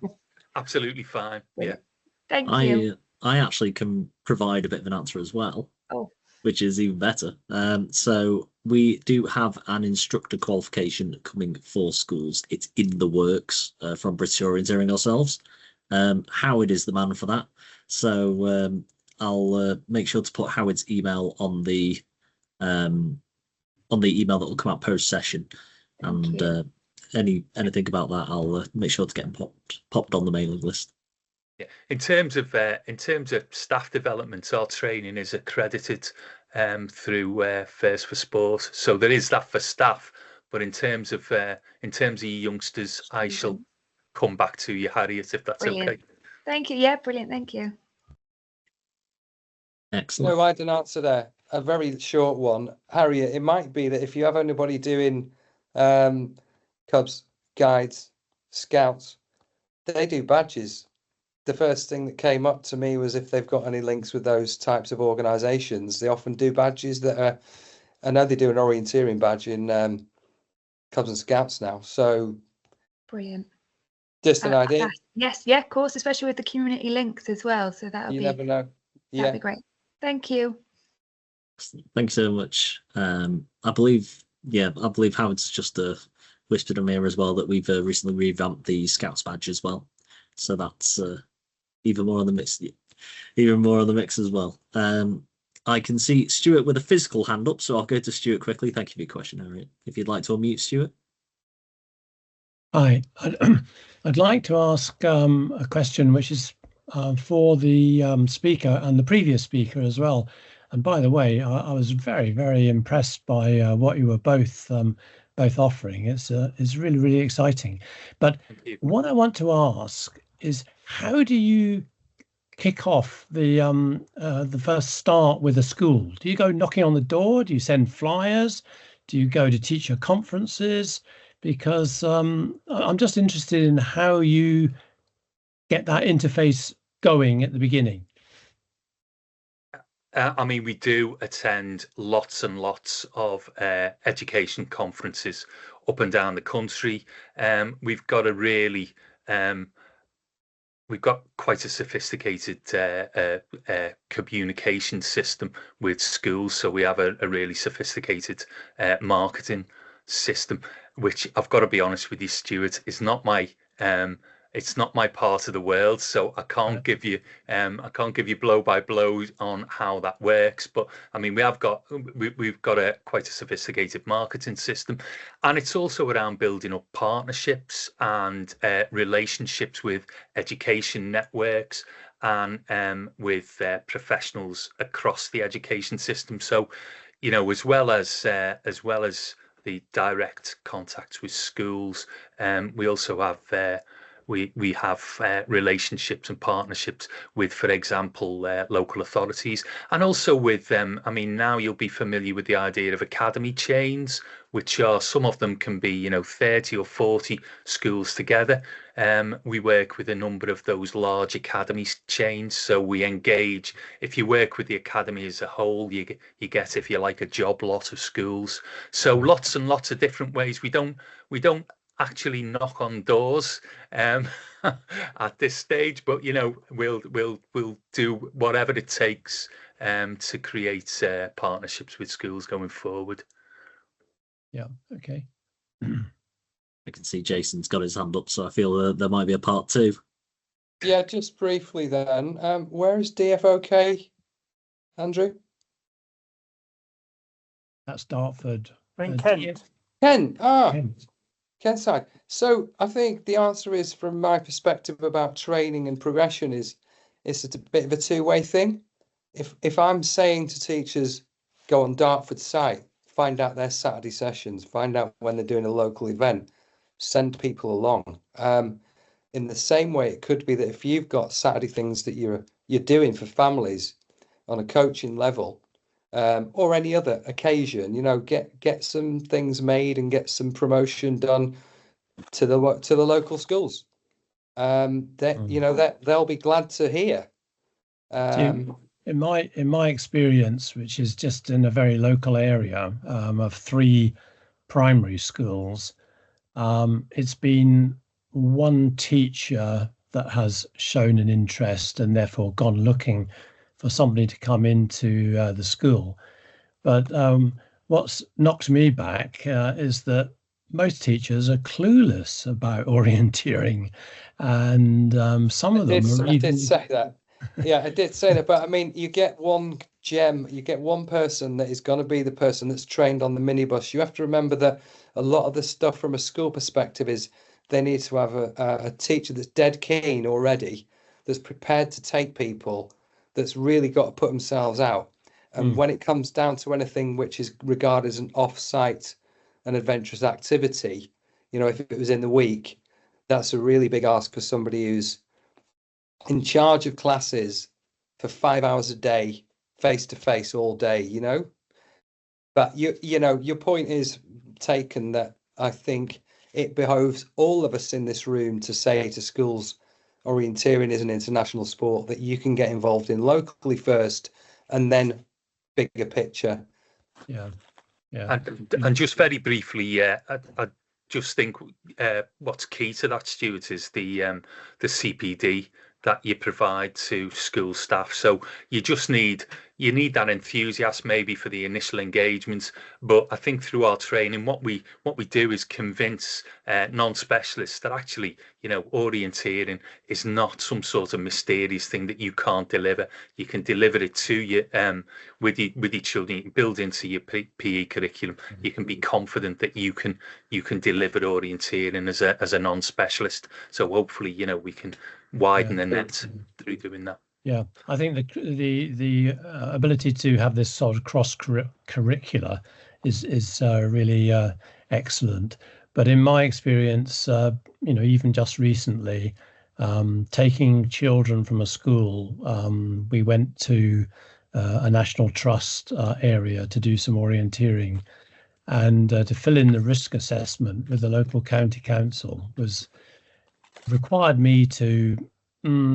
C: absolutely fine. Yeah.
E: Thank you.
A: I actually can provide a bit of an answer as well.
E: Oh.
A: Which is even better. So we do have an instructor qualification coming for schools. It's in the works from British Orienteering ourselves. Howard is the man for that. So I'll make sure to put Howard's email on the email that will come out post session. And anything about that, I'll make sure to get them popped on the mailing list.
C: Yeah, in terms of staff development, our training is accredited through First for Sport, so there is that for staff. But in terms of youngsters, I shall come back to you, Harriet, if that's
E: brilliant.
C: Okay.
E: Thank you. Yeah, brilliant. Thank you.
A: Excellent.
D: No, I had an answer there. A very short one, Harriet. It might be that if you have anybody doing Cubs, guides, scouts, they do badges. The first thing that came up to me was if they've got any links with those types of organisations. They often do badges that are, I know they do an orienteering badge in Cubs and Scouts now. So
E: brilliant.
D: Just an idea.
E: Yes, yeah, of course, especially with the community links as well. So that'll
D: you never know. Yeah,
E: that'd be great. Thank you.
A: Thank you so much. I believe Howard's just whispered in my ear as well that we've recently revamped the Scouts badge as well. So that's even more on the mix. Even more on the mix as well. I can see Stuart with a physical hand up, so I'll go to Stuart quickly. Thank you for your question, Harriet. If you'd like to unmute, Stuart.
F: Hi, I'd like to ask a question which is for the speaker and the previous speaker as well. And by the way, I was very, very impressed by what you were both offering. It's really, really exciting. But what I want to ask is, how do you kick off the first start with a school? Do you go knocking on the door? Do you send flyers? Do you go to teacher conferences? Because I'm just interested in how you get that interface going at the beginning.
C: I mean, we do attend lots and lots of education conferences up and down the country. We've got a really we've got quite a sophisticated communication system with schools. So we have a really sophisticated marketing system, which I've got to be honest with you, Stuart, is not my it's not my part of the world, so I can't give you blow by blow on how that works. But I mean, we've got quite a sophisticated marketing system, and it's also around building up partnerships and relationships with education networks and with professionals across the education system. So, you know, as well as the direct contacts with schools, we also have we have relationships and partnerships with, for example, local authorities, and also with them. I mean, now you'll be familiar with the idea of academy chains, which are, some of them can be, you know, 30 or 40 schools together. We work with a number of those large academy chains, so we engage. If you work with the academy as a whole, you get, if you like, a job lot of schools. So lots and lots of different ways. We don't actually knock on doors at this stage, but you know, we'll do whatever it takes to create partnerships with schools going forward.
F: Yeah. Okay.
A: I can see Jason's got his hand up, so I feel there might be a part two.
D: Yeah, just briefly then. Where is DFOK, Andrew?
F: That's Dartford.
G: In Kent.
D: Kent.
F: Kent.
D: Kent side. So I think the answer is, from my perspective about training and progression, is it's a bit of a two-way thing. If I'm saying to teachers, go on Dartford site, find out their Saturday sessions, find out when they're doing a local event, send people along. In the same way, it could be that if you've got Saturday things that you're doing for families on a coaching level, or any other occasion, you know, get some things made and get some promotion done to the local schools. You know, that they'll be glad to hear.
F: In my experience, which is just in a very local area of 3 primary schools, it's been one teacher that has shown an interest and therefore gone looking for somebody to come into the school. But what's knocked me back is that most teachers are clueless about orienteering, and some of them are even...
D: I did say that. Yeah, I did say that. But I mean, you get one gem, you get one person that is going to be the person that's trained on the minibus. You have to remember that a lot of the stuff from a school perspective is they need to have a teacher that's dead keen already, that's prepared to take people, that's really got to put themselves out. And when it comes down to anything which is regarded as an off-site and adventurous activity, you know, if it was in the week, that's a really big ask for somebody who's in charge of classes for 5 hours a day, face to face all day, you know. But you know, your point is taken, that I think it behoves all of us in this room to say to schools, orienteering is an international sport that you can get involved in locally first, and then bigger picture.
F: Yeah.
C: And just very briefly, I just think what's key to that, Stuart, is the CPD that you provide to school staff. So you just need that enthusiasm maybe for the initial engagement, but I think through our training, what we do is convince non-specialists that actually, you know, orienteering is not some sort of mysterious thing that you can't deliver. You can deliver it to you with your children. You can build into your PE curriculum. You can be confident that you can deliver orienteering as a non-specialist. So hopefully, you know, we can widen the net through doing that.
F: Yeah, I think the ability to have this sort of cross-curricular is really excellent. But in my experience, you know, even just recently, taking children from a school, we went to a National Trust area to do some orienteering, and to fill in the risk assessment with the local county council required me to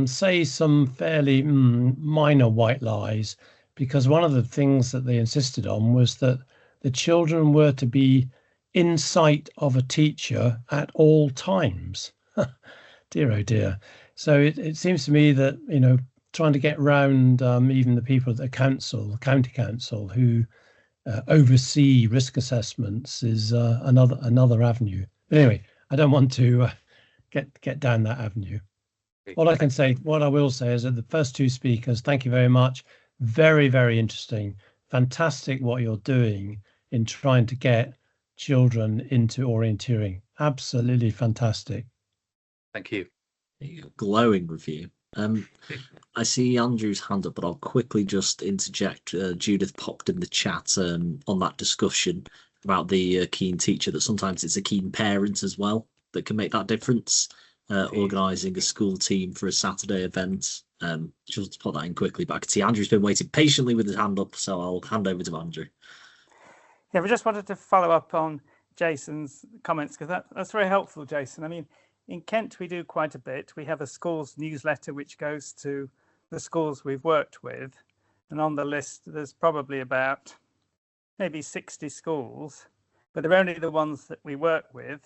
F: say some fairly minor white lies, because one of the things that they insisted on was that the children were to be in sight of a teacher at all times. Dear, oh dear. So it seems to me that, you know, trying to get round even the people at the council, county council, who oversee risk assessments is another avenue. But anyway, I don't want to get down that avenue. What I will say is that the first two speakers, thank you very much. Very, very interesting. Fantastic what you're doing in trying to get children into orienteering. Absolutely fantastic.
C: Thank you.
A: Glowing review. I see Andrew's hand up, but I'll quickly just interject. Judith popped in the chat on that discussion about the keen teacher, that sometimes it's a keen parent as well that can make that difference. Organising a school team for a Saturday event. Just to put that in quickly, but I can see Andrew's been waiting patiently with his hand up, so I'll hand over to Andrew.
G: Yeah, we just wanted to follow up on Jason's comments, because that's very helpful, Jason. I mean, in Kent, we do quite a bit. We have a schools newsletter which goes to the schools we've worked with. And on the list, there's probably about maybe 60 schools, but they're only the ones that we work with.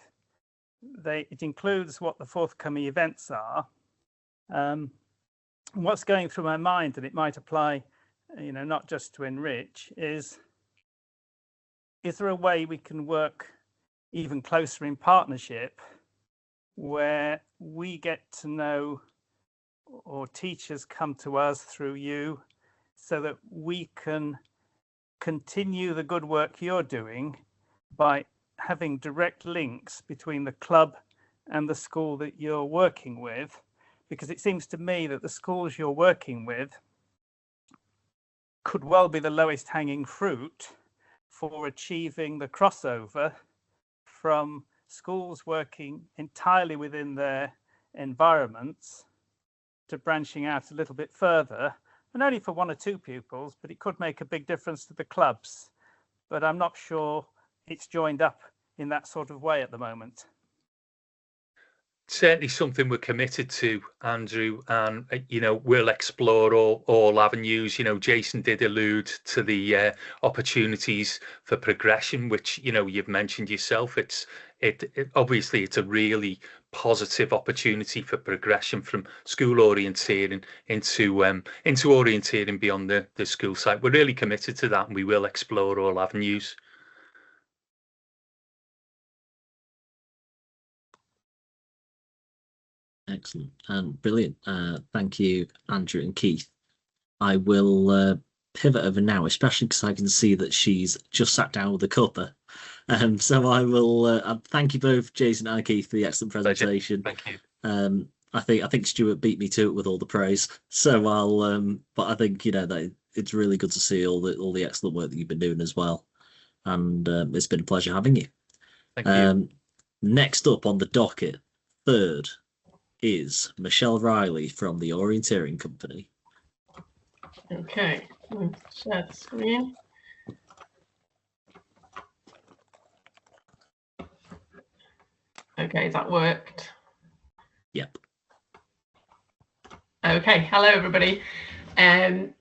G: It includes what the forthcoming events are. And what's going through my mind, and it might apply, you know, not just to Enrich, is there a way we can work even closer in partnership, where we get to know, or teachers come to us through you, so that we can continue the good work you're doing by having direct links between the club and the school that you're working with? Because it seems to me that the schools you're working with could well be the lowest hanging fruit for achieving the crossover from schools working entirely within their environments to branching out a little bit further, and only for 1 or 2 pupils, but it could make a big difference to the clubs. But I'm not sure it's joined up in that sort of way at the moment.
C: Certainly something we're committed to, Andrew, and you know, we'll explore all avenues. You know, Jason did allude to the opportunities for progression, which, you know, you've mentioned yourself. It obviously it's a really positive opportunity for progression from school orienteering into orienteering beyond the school site. We're really committed to that, and we will explore all avenues.
A: Excellent and brilliant. Thank you, Andrew and Keith. I will pivot over now, especially because I can see that she's just sat down with a cuppa. So I will thank you both, Jason and Keith, for the excellent presentation.
C: Thank you.
A: I think Stuart beat me to it with all the praise. So but I think, you know, that it's really good to see all the excellent work that you've been doing as well. And it's been a pleasure having you.
C: Thank you.
A: Next up on the docket, third, is Michelle Riley from the Orienteering Company.
H: Okay, share the screen. Okay, that worked.
A: Yep.
H: Okay, hello everybody. I'm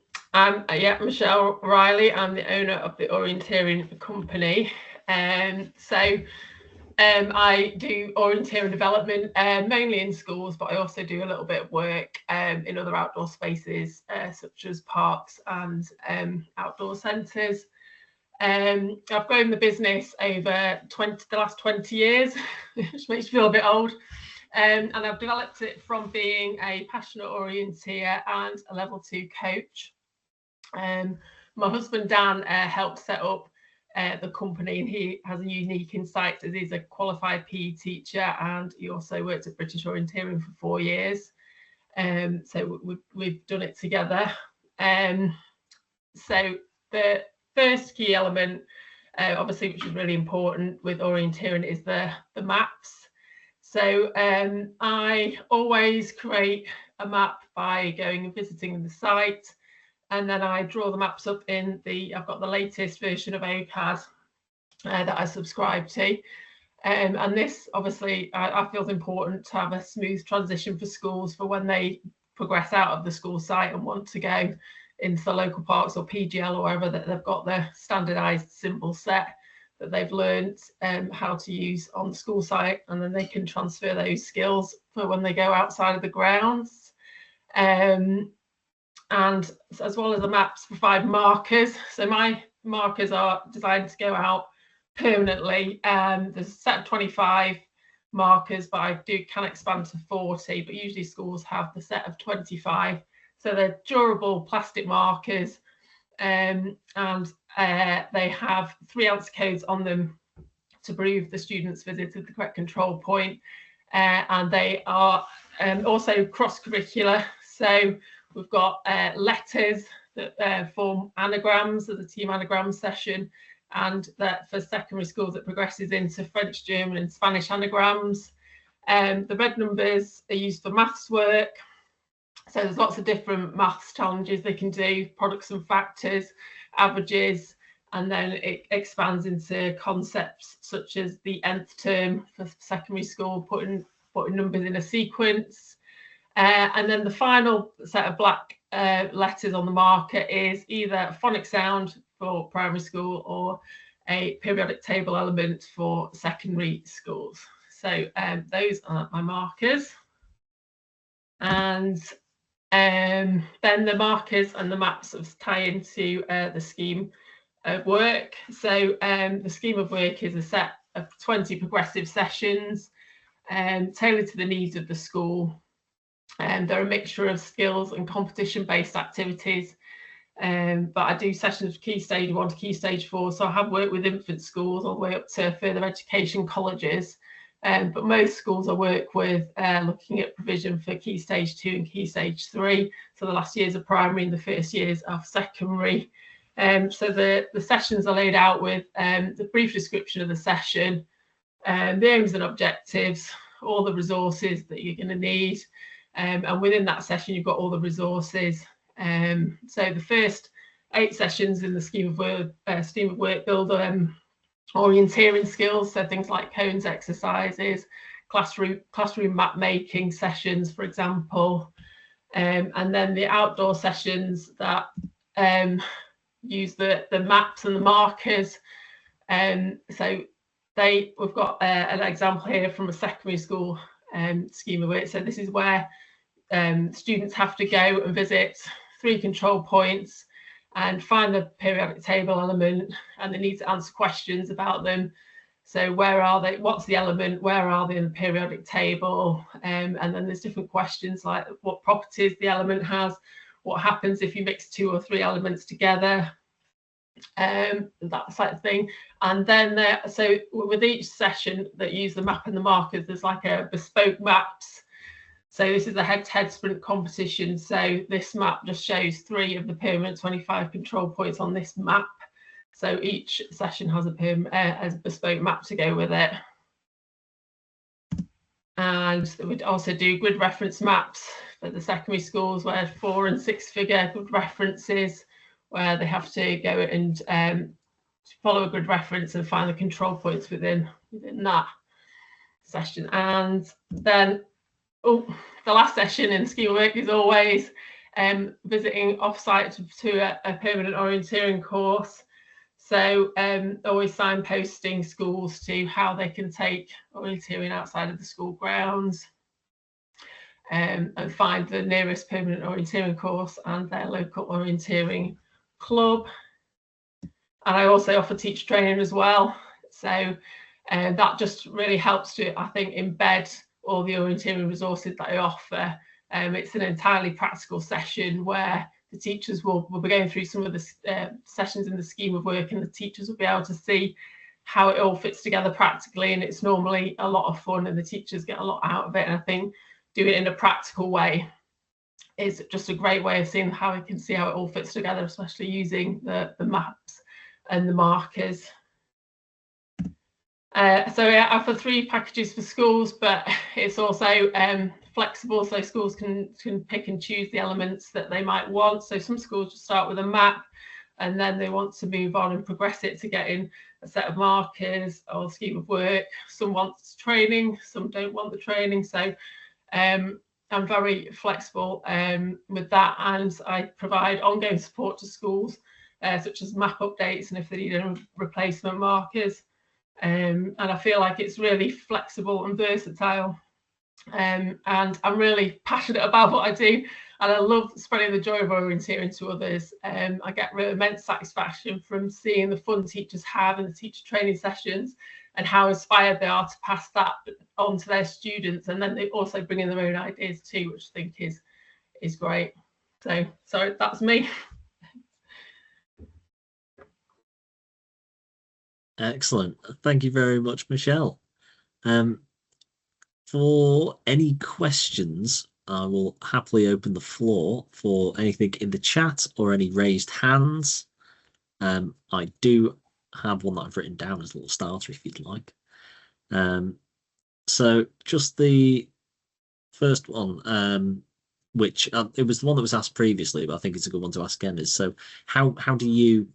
H: Michelle Riley. I'm the owner of the Orienteering Company. I do orienteering development, mainly in schools, but I also do a little bit of work in other outdoor spaces, such as parks and outdoor centres. I've grown the business over the last 20 years, which makes me feel a bit old. And I've developed it from being a passionate orienteer and a level 2 coach. My husband Dan helped set up the company, and he has a unique insight as he's a qualified PE teacher, and he also worked at British Orienteering for 4 years. So we've done it together. So the first key element, obviously, which is really important with orienteering, is the maps. So I always create a map by going and visiting the site, and then I draw the maps up in I've got the latest version of OCAD that I subscribe to. And this, obviously, I feel is important to have a smooth transition for schools for when they progress out of the school site and want to go into the local parks or PGL or wherever, that they've got their standardised symbol set that they've learned how to use on the school site, and then they can transfer those skills for when they go outside of the grounds. And as well as the maps, provide markers. So my markers are designed to go out permanently. There's a set of 25 markers, but I can expand to 40, but usually schools have the set of 25. So they're durable plastic markers, and they have 3 answer codes on them to prove the students visited the correct control point. And they are also cross-curricular. So we've got letters that form anagrams of the team anagram session, and that for secondary schools it progresses into French, German and Spanish anagrams. The red numbers are used for maths work. So there's lots of different maths challenges they can do, products and factors, averages, and then it expands into concepts such as the nth term for secondary school, putting numbers in a sequence. And then the final set of black letters on the marker is either a phonic sound for primary school or a periodic table element for secondary schools. So those are my markers. And then the markers and the maps tie into the scheme of work. So the scheme of work is a set of 20 progressive sessions tailored to the needs of the school. They're a mixture of skills and competition-based activities. But I do sessions of Key Stage 1 to Key Stage 4. So I have worked with infant schools all the way up to further education colleges. But most schools I work with looking at provision for Key Stage 2 and Key Stage 3. So the last years of primary and the first years of secondary. So the sessions are laid out with the brief description of the session, the aims and objectives, all the resources that you're going to need. And within that session, you've got all the resources. So the first 8 sessions in the scheme of work build orienteering skills, so things like cones exercises, classroom map making sessions, for example, and then the outdoor sessions that use the maps and the markers. So we've got an example here from a secondary school scheme of work. So this is where students have to go and visit 3 control points and find the periodic table element, and they need to answer questions about them. So where are they? What's the element? Where are they in the periodic table? And then there's different questions like what properties the element has, what happens if you mix 2 or 3 elements together, that sort of thing. And then so with each session that use the map and the markers, there's like a bespoke maps. So this is a head-to-head sprint competition. So this map just shows 3 of the permanent 25 control points on this map. So each session has a bespoke map to go with it. And we'd also do grid reference maps for the secondary schools, where 4 and 6 figure grid references, where they have to go and follow a grid reference and find the control points within that session. And then the last session in scheme work is always visiting off-site to a permanent orienteering course. So always signposting schools to how they can take orienteering outside of the school grounds, and find the nearest permanent orienteering course and their local orienteering club. And I also offer teacher training as well. So that just really helps to, I think, embed all the orienteering resources that I offer. It's an entirely practical session where the teachers will be going through some of the sessions in the scheme of work, and the teachers will be able to see how it all fits together practically. And it's normally a lot of fun, and the teachers get a lot out of it. And I think doing it in a practical way is just a great way of seeing how we can see how it all fits together, especially using the maps and the markers. So I offer 3 packages for schools, but it's also flexible, so schools can pick and choose the elements that they might want. So some schools just start with a map, and then they want to move on and progress it to getting a set of markers or scheme of work. Some want training, some don't want the training. So I'm very flexible with that, and I provide ongoing support to schools, such as map updates and if they need any replacement markers. And I feel like it's really flexible and versatile. And I'm really passionate about what I do, and I love spreading the joy of orienteering to others. I get real immense satisfaction from seeing the fun teachers have in the teacher training sessions and how inspired they are to pass that on to their students, and then they also bring in their own ideas too, which I think is great. So that's me.
A: Excellent. Thank you very much, Michelle. For any questions, I will happily open the floor for anything in the chat or any raised hands. I do have one that I've written down as a little starter if you'd like. So just the first one, which it was the one that was asked previously, but I think it's a good one to ask again, is so how do you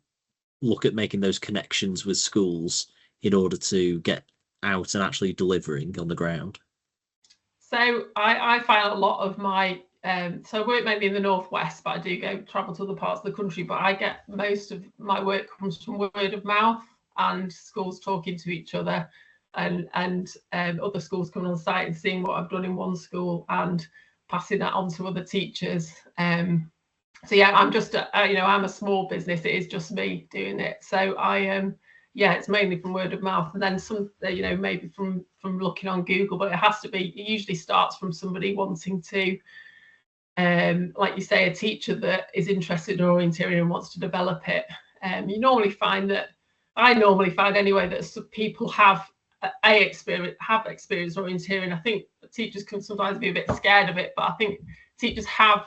A: look at making those connections with schools in order to get out and actually delivering on the ground?
H: So I find a lot of my, so I work mainly in the Northwest, but I do travel to other parts of the country, but I get most of my work comes from word of mouth and schools talking to each other, and other schools coming on site and seeing what I've done in one school and passing that on to other teachers. So yeah, I'm just, I'm a small business. It is just me doing it. So yeah, it's mainly from word of mouth, and then some, maybe from looking on Google, but it usually starts from somebody wanting to, like you say, a teacher that is interested in orienteering and wants to develop it. I normally find anyway that people have experience orienteering. I think teachers can sometimes be a bit scared of it, but I think teachers have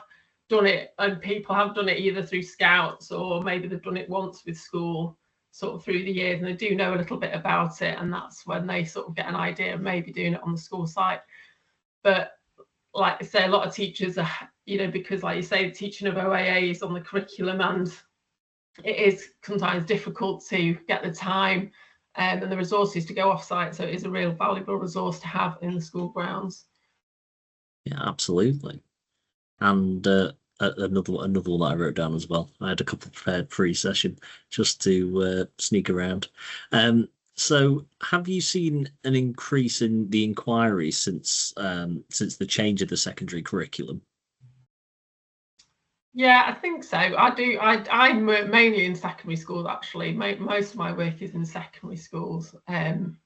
H: done it, and people have done it either through Scouts or maybe they've done it once with school sort of through the years, and they do know a little bit about it, and that's when they sort of get an idea of maybe doing it on the school site. But like I say, a lot of teachers are, because like you say, the teaching of OAA is on the curriculum, and it is sometimes difficult to get the time and the resources to go off site, so it is a real valuable resource to have in the school grounds.
A: Yeah, absolutely. And another one that I wrote down as well. I had a couple prepared pre-session just to sneak around. So have you seen an increase in the inquiries since the change of the secondary curriculum?
H: Yeah, I think so. I do. I'm mainly in secondary schools, actually. Most of my work is in secondary schools. And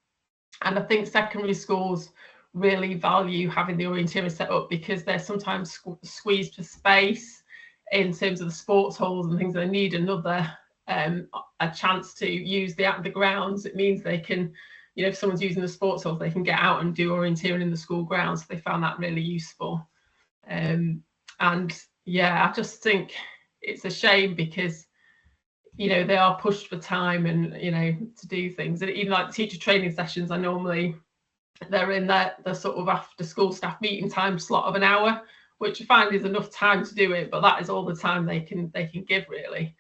H: I think secondary schools really value having the orienteering set up because they're sometimes squeezed for space in terms of the sports halls and things. They need another a chance to use the grounds. It means they can, if someone's using the sports halls, they can get out and do orienteering in the school grounds. So they found that really useful. And yeah, I just think it's a shame because they are pushed for time and to do things. And even like the teacher training sessions, they're in the sort of after school staff meeting time slot of an hour, which I find is enough time to do it, but that is all the time they can give really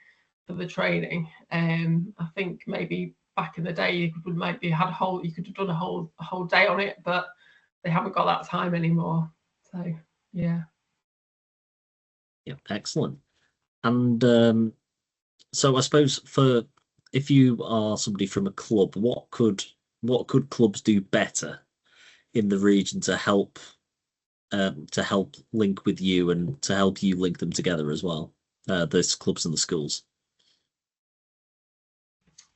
H: for the training. I think maybe back in the day you could have done a whole day on it, but they haven't got that time anymore. So yeah.
A: Yeah, excellent. And so I suppose if you are somebody from a club, what could clubs do better in the region to help link with you and to help you link them together as well, those clubs and the schools?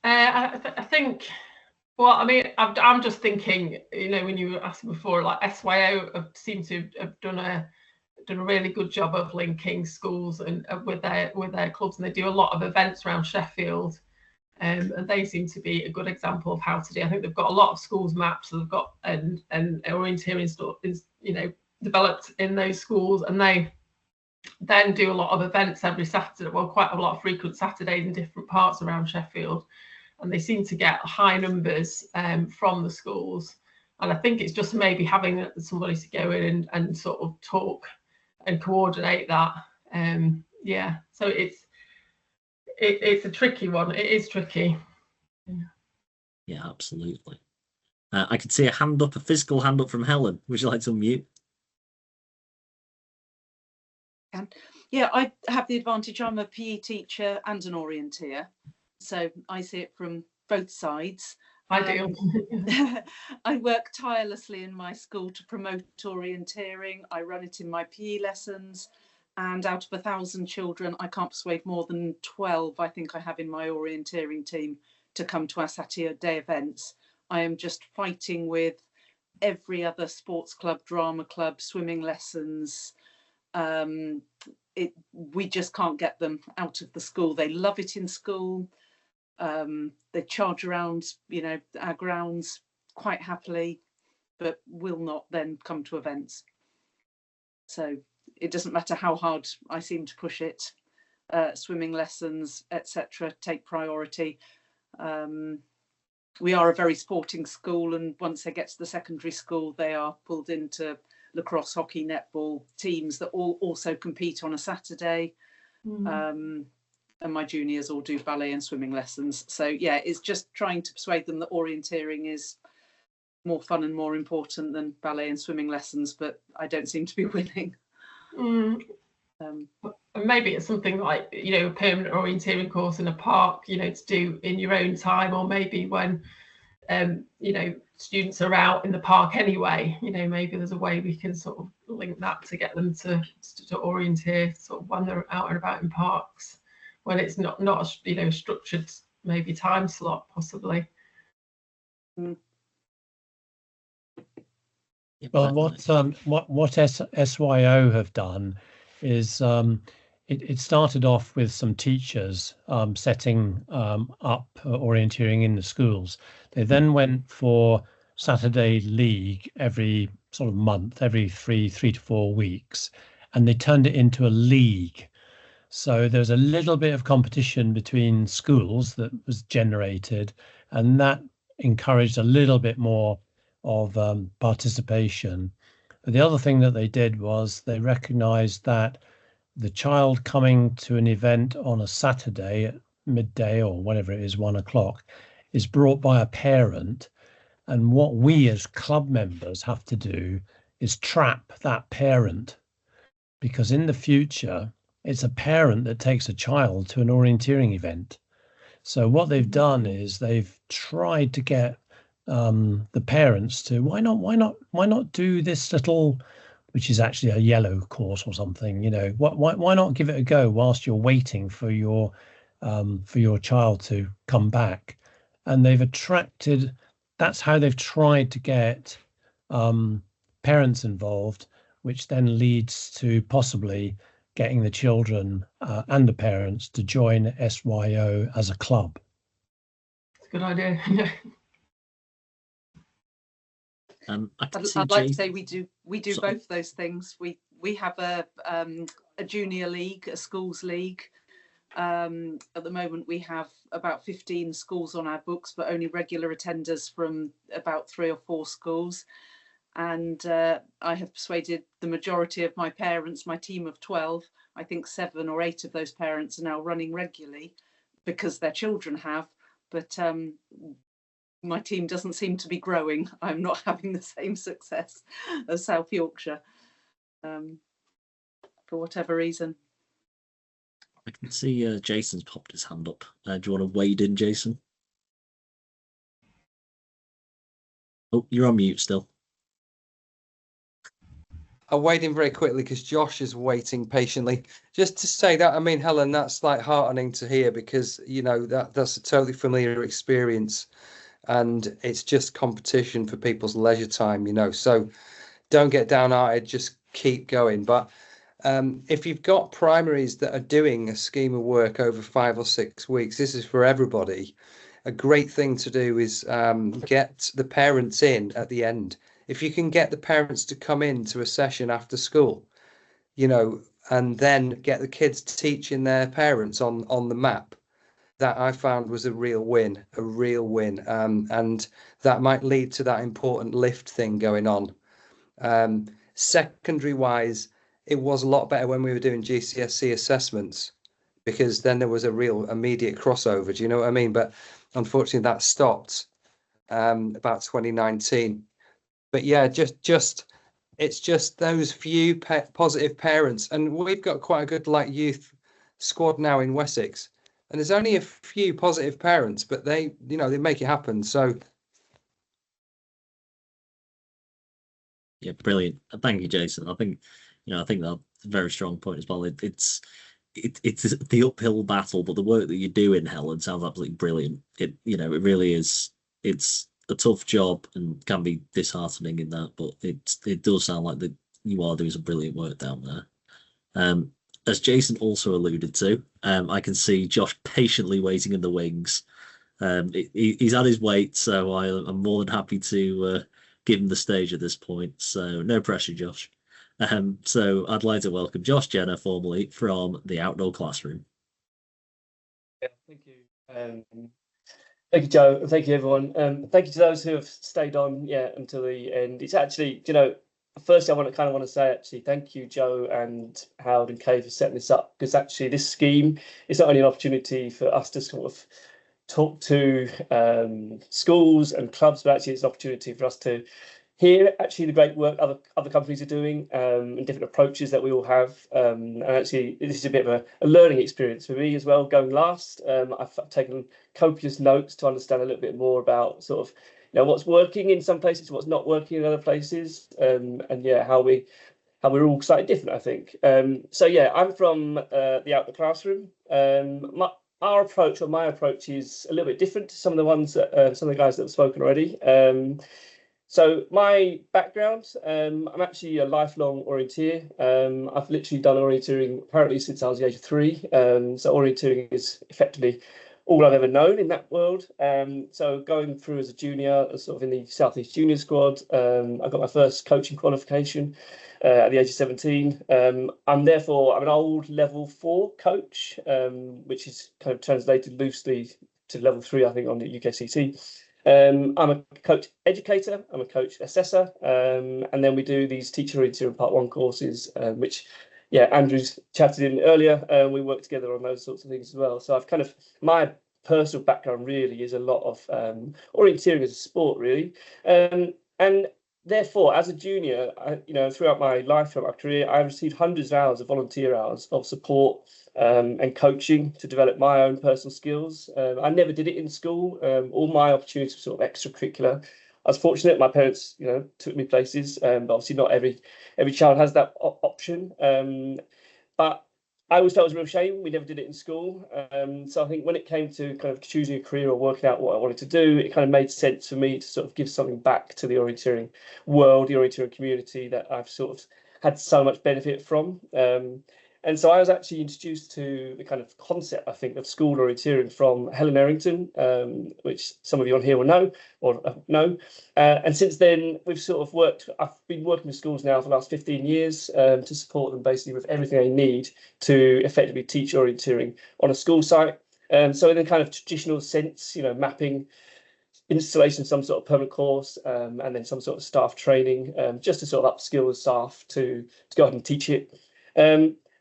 H: I think, well, I mean, I'm just thinking, when you were asking before, like SYO seem to have done a really good job of linking schools and with their clubs, and they do a lot of events around Sheffield. And they seem to be a good example of how to do. I think they've got a lot of schools maps, so they've got and orienteering stuff is developed in those schools, and they then do a lot of events every Saturday. Well, quite a lot of frequent Saturdays in different parts around Sheffield, and they seem to get high numbers from the schools. And I think it's just maybe having somebody to go in and sort of talk and coordinate that. Yeah, so it's a tricky one. It is tricky.
A: Yeah, absolutely. I can see a physical hand up from Helen. Would you like to unmute?
I: Yeah, I have the advantage. I'm a PE teacher and an orienteer, so I see it from both sides.
H: I do.
I: I work tirelessly in my school to promote orienteering. I run it in my PE lessons, and out of 1,000 children, I can't persuade more than 12, I think I have in my orienteering team, to come to our Saturday events. I am just fighting with every other sports club, drama club, swimming lessons. We just can't get them out of the school. They love it in school. They charge around, our grounds quite happily, but will not then come to events. So it doesn't matter how hard I seem to push it. Swimming lessons, etc., take priority. We are a very sporting school, and once they get to the secondary school, they are pulled into lacrosse, hockey, netball teams that all also compete on a Saturday. And my juniors all do ballet and swimming lessons. So yeah, it's just trying to persuade them that orienteering is more fun and more important than ballet and swimming lessons, but I don't seem to be winning.
H: Maybe it's something like, a permanent orienteering course in a park, to do in your own time, or maybe when, students are out in the park anyway, maybe there's a way we can sort of link that to get them to orienteer sort of when they're out and about in parks, when it's not a structured maybe time slot possibly.
F: Well, what SYO have done is it started off with some teachers setting up orienteering in the schools. They then went for Saturday league every sort of month, every three to 4 weeks, and they turned it into a league. So there's a little bit of competition between schools that was generated, and that encouraged a little bit more of participation. But the other thing that they did was they recognized that the child coming to an event on a Saturday at midday or whatever it is, 1 o'clock, is brought by a parent. And what we as club members have to do is trap that parent, because in the future, it's a parent that takes a child to an orienteering event. So what they've done is they've tried to get the parents to why not do this little, which is actually a yellow course or something, why not give it a go whilst you're waiting for your child to come back. And they've attracted, that's how they've tried to get parents involved, which then leads to possibly getting the children and the parents to join SYO as a club.
H: It's a good idea.
I: I'd like to say we do both those things. We have a junior league, a schools league. At the moment, we have about 15 schools on our books, but only regular attenders from about 3 or 4 schools. And I have persuaded the majority of my parents, my team of 12, I think 7 or 8 of those parents are now running regularly because their children have. But my team doesn't seem to be growing. I'm not having the same success as South Yorkshire for whatever reason.
A: I can see Jason's popped his hand up. Do you want to wade in, Jason? Oh, you're on mute still.
D: I'll wade in very quickly because Josh is waiting patiently. Just to say that, I mean, Helen, that's like heartening to hear, because, that's a totally familiar experience. And it's just competition for people's leisure time, so don't get downhearted, just keep going. But if you've got primaries that are doing a scheme of work over 5 or 6 weeks, this is for everybody. A great thing to do is get the parents in at the end. If you can get the parents to come into a session after school, and then get the kids teaching their parents on the map, that I found was a real win. And that might lead to that important lift thing going on. Secondary wise, it was a lot better when we were doing GCSE assessments, because then there was a real immediate crossover. Do you know what I mean? But unfortunately that stopped about 2019. But yeah, just It's just those few positive parents, and we've got quite a good youth squad now in Wessex, and there's only a few positive parents, but they make it happen. So
A: yeah, brilliant. Thank you, Jason. I think that's a very strong point as well. It's the uphill battle, but the work that you do in Helen sounds absolutely brilliant. It really is. It's a tough job and can be disheartening in that, but it does sound like that you are doing some brilliant work down there. As Jason also alluded to, I can see Josh patiently waiting in the wings. He's had his wait, so I'm more than happy to give him the stage at this point. So no pressure, Josh. So I'd like to welcome Josh Jenner formally from the Outdoor Classroom.
J: Yeah, thank you. Thank you, Joe, and thank you, everyone. Thank you to those who have stayed on until the end. It's actually, firstly, I want to say actually thank you, Joe and Howard and Kay, for setting this up, because actually this scheme is not only an opportunity for us to sort of talk to schools and clubs, but actually it's an opportunity for us to hear actually the great work other companies are doing and different approaches that we all have. And actually this is a bit of a learning experience for me as well, going last. I've taken copious notes to understand a little bit more about sort of what's working in some places, what's not working in other places, and how we're all slightly different, I think. So yeah, I'm from the Outdoor Classroom. My approach is a little bit different to some of the ones that some of the guys that have spoken already. So my background, I'm actually a lifelong orienteer. I've literally done orienteering apparently since I was the age of 3. So orienteering is effectively all I've ever known in that world. So going through as a junior, sort of in the South East Junior Squad, I got my first coaching qualification at the age of 17. I'm an old level 4 coach, which is kind of translated loosely to level 3, I think, on the UKCT. I'm a coach educator, I'm a coach assessor, and then we do these teacher orienteering part 1 courses, which Andrew's chatted in earlier. We work together on those sorts of things as well. So my personal background really is a lot of orienteering as a sport, really, and therefore as a junior, throughout my life, throughout my career, I received hundreds of hours of volunteer hours of support and coaching to develop my own personal skills. I never did it in school. All my opportunities were sort of extracurricular. I was fortunate; my parents, took me places, but obviously not every child has that option. But I always felt it was a real shame we never did it in school. So I think when it came to kind of choosing a career or working out what I wanted to do, it kind of made sense for me to sort of give something back to the orienteering world, the orienteering community that I've sort of had so much benefit from. And so I was actually introduced to the kind of concept, I think, of school orienteering from Helen Errington, which some of you on here will know or know. And since then, I've been working with schools now for the last 15 years to support them basically with everything they need to effectively teach orienteering on a school site. So in a kind of traditional sense, mapping, installation of some sort of permanent course, and then some sort of staff training, just to sort of upskill the staff to go ahead and teach it.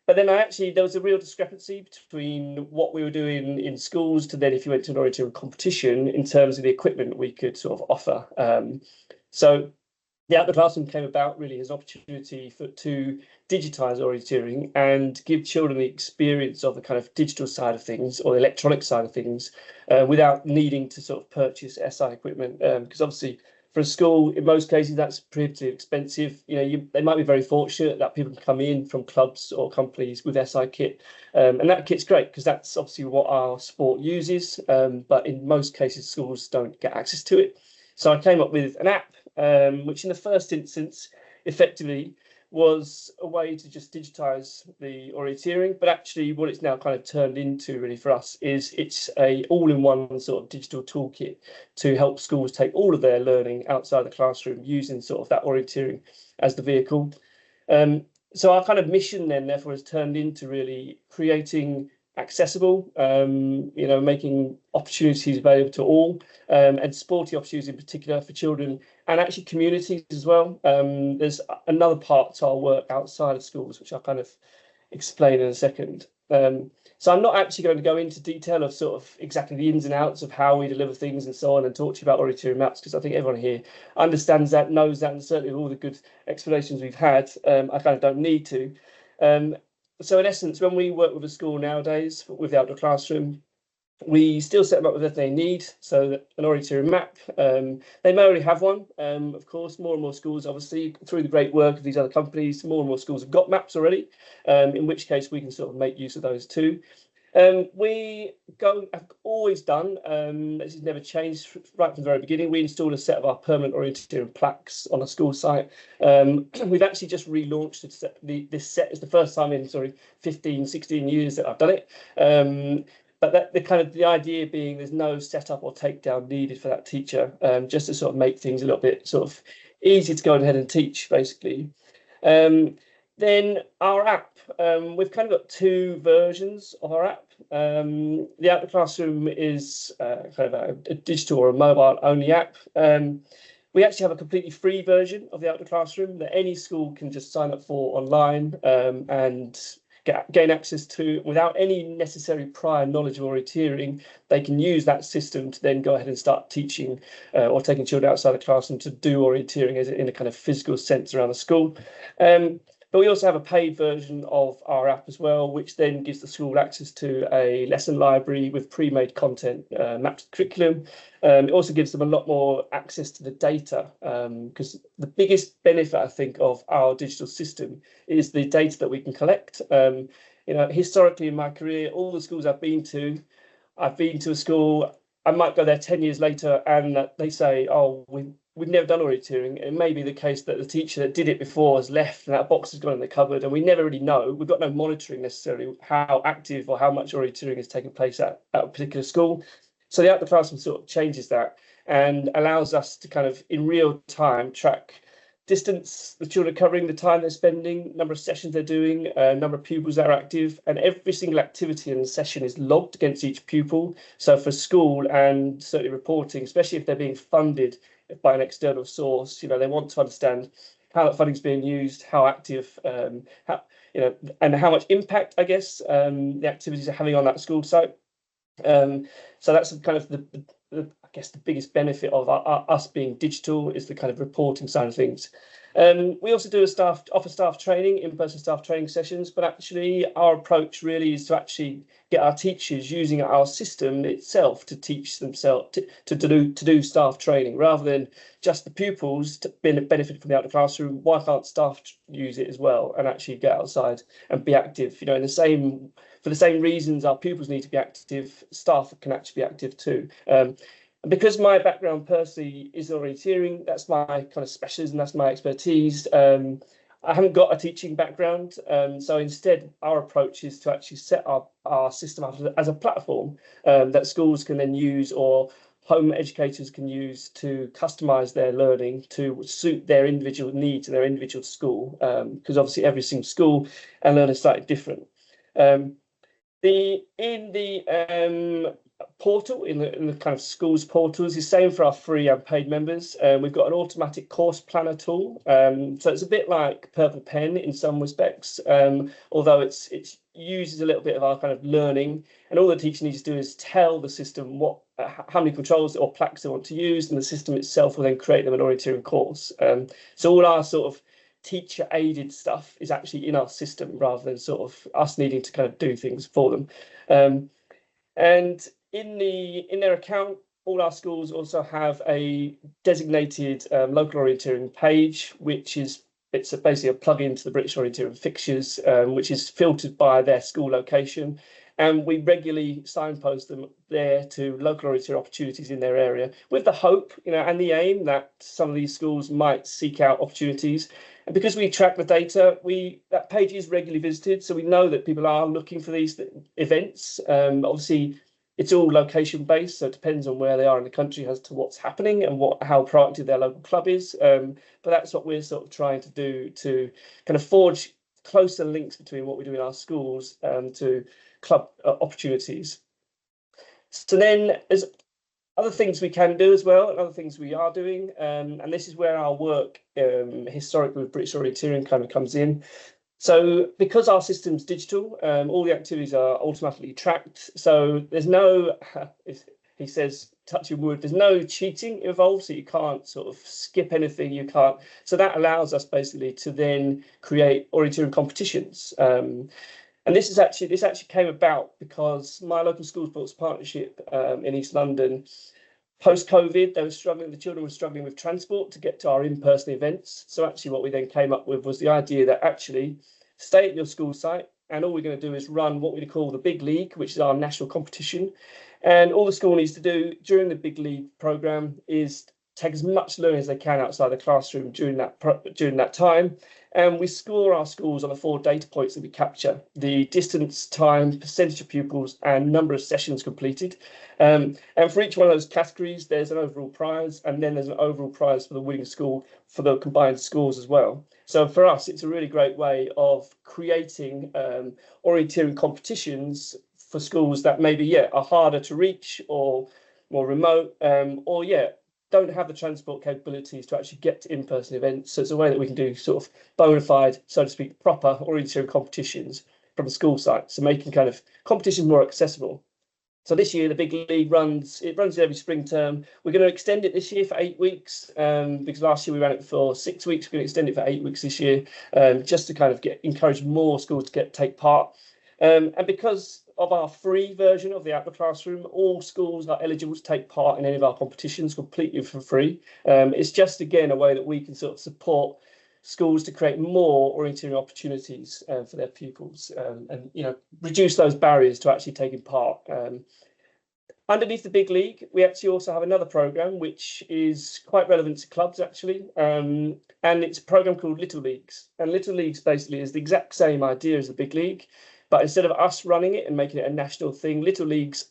J: But then there was a real discrepancy between what we were doing in schools to then if you went to an orienteering competition in terms of the equipment we could sort of offer. So the Outdoor Classroom came about really as an opportunity to digitise orienteering and give children the experience of the kind of digital side of things or the electronic side of things without needing to sort of purchase SI equipment, because obviously for a school, in most cases, that's pretty expensive. They might be very fortunate that people can come in from clubs or companies with SI kit. And that kit's great because that's obviously what our sport uses. But in most cases, schools don't get access to it. So I came up with an app, which in the first instance, effectively, was a way to just digitize the orienteering, but actually what it's now kind of turned into really for us is it's a all-in-one sort of digital toolkit to help schools take all of their learning outside the classroom using sort of that orienteering as the vehicle. So our kind of mission then therefore has turned into really creating accessible, making opportunities available to all, and sporty opportunities in particular for children and actually communities as well. There's another part to our work outside of schools, which I'll kind of explain in a second. So I'm not actually going to go into detail of sort of exactly the ins and outs of how we deliver things and so on, and talk to you about orienteering maps, because I think everyone here understands that, knows that, and certainly with all the good explanations we've had, I kind of don't need to. So in essence, when we work with a school nowadays with the outdoor classroom, we still set them up with everything they need, so an orienteering map. They may already have one. Of course, more and more schools, obviously, through the great work of these other companies, more and more schools have got maps already, in which case we can sort of make use of those too. We have always done, this has never changed right from the very beginning, we installed a set of our permanent orienteering plaques on a school site. We've actually just relaunched this set. It's the first time in 15, 16 years that I've done it. But the idea being there's no setup or takedown needed for that teacher, just to sort of make things a little bit sort of easy to go ahead and teach, basically. Then our app, we've kind of got two versions of our app. The Outdoor Classroom is kind of a digital or a mobile only app. We actually have a completely free version of the Outdoor Classroom that any school can just sign up for online, and gain access to without any necessary prior knowledge of orienteering. They can use that system to then go ahead and start teaching or taking children outside the classroom to do orienteering in a kind of physical sense around the school. But we also have a paid version of our app as well, which then gives the school access to a lesson library with pre-made content mapped to the curriculum. It also gives them a lot more access to the data, because the biggest benefit, I think, of our digital system is the data that we can collect. Historically in my career, all the schools I've been to a school, I might go there 10 years later and they say, oh, we've never done orienteering. It may be the case that the teacher that did it before has left and that box has gone in the cupboard, and we never really know. We've got no monitoring necessarily how active or how much orienteering is taking place at a particular school. So the Outdoor Classroom sort of changes that and allows us to kind of in real time track distance the children are covering, the time they're spending, number of sessions they're doing, number of pupils that are active, and every single activity in the session is logged against each pupil. So for school and certainly reporting, especially if they're being funded by an external source, they want to understand how that funding is being used, how active, and how much impact, I guess, the activities are having on that school site. So that's kind of the biggest benefit of us being digital is the kind of reporting side of things. We also do offer staff training, in-person staff training sessions, but actually our approach really is to actually get our teachers using our system itself to teach themselves to do staff training rather than just the pupils to benefit from the Outdoor Classroom. Why can't staff use it as well and actually get outside and be active? For the same reasons our pupils need to be active, staff can actually be active too. And because my background personally is orienteering, that's my kind of specialism, that's my expertise. I haven't got a teaching background, so instead our approach is to actually set up our system up as a platform that schools can then use or home educators can use to customise their learning to suit their individual needs and their individual school, because obviously every single school and learner is slightly different. Portal in the kind of schools portals is the same for our free and paid members. We've got an automatic course planner tool, so it's a bit like Purple Pen in some respects, although it uses a little bit of our kind of learning, and all the teacher needs to do is tell the system how many controls or plaques they want to use, and the system itself will then create them an orienteering course. So all our sort of teacher aided stuff is actually in our system rather than sort of us needing to kind of do things for them. And in their account, all our schools also have a designated local orienteering page, it's basically a plug-in to the British Orienteering fixtures, which is filtered by their school location. And we regularly signpost them there to local orienteering opportunities in their area with the hope, and the aim that some of these schools might seek out opportunities. And because we track the data, that page is regularly visited, so we know that people are looking for these events. Obviously, it's all location based, so it depends on where they are in the country as to what's happening and how proactive their local club is. But that's what we're sort of trying to do to kind of forge closer links between what we do in our schools to club opportunities. So then there's other things we can do as well, and other things we are doing, and this is where our work historically with British Orienteering kind of comes in. So because our system's digital, all the activities are automatically tracked. So there's no, he says, touching wood, there's no cheating involved, so you can't sort of skip anything, you can't. So that allows us basically to then create orienteering competitions. And this actually came about because my local school sports partnership in East London, post-COVID, the children were struggling with transport to get to our in-person events. So actually what we then came up with was the idea that actually stay at your school site, and all we're going to do is run what we call the Big League, which is our national competition. And all the school needs to do during the Big League programme is take as much learning as they can outside the classroom during that time. And we score our schools on the 4 data points that we capture: the distance, time, percentage of pupils, and number of sessions completed. And for each one of those categories, there's an overall prize, and then there's an overall prize for the winning school for the combined scores as well. So for us, it's a really great way of creating orienteering competitions for schools that maybe, are harder to reach or more remote, or don't have the transport capabilities to actually get to in-person events. So it's a way that we can do sort of bona fide, so to speak, proper orienteering competitions from a school site. So making kind of competitions more accessible. So this year, the Big League runs every spring term. We're going to extend it this year for 8 weeks, because last year we ran it for 6 weeks. We're going to extend it for 8 weeks this year, just to kind of encourage more schools to take part. And because of our free version of the outdoor classroom, all schools are eligible to take part in any of our competitions completely for free. It's just, again, a way that we can sort of support schools to create more orienteering opportunities for their pupils, and reduce those barriers to actually taking part. Underneath the Big League, we actually also have another programme which is quite relevant to clubs, actually, and it's a programme called Little Leagues. And Little Leagues basically is the exact same idea as the Big League, but instead of us running it and making it a national thing, Little Leagues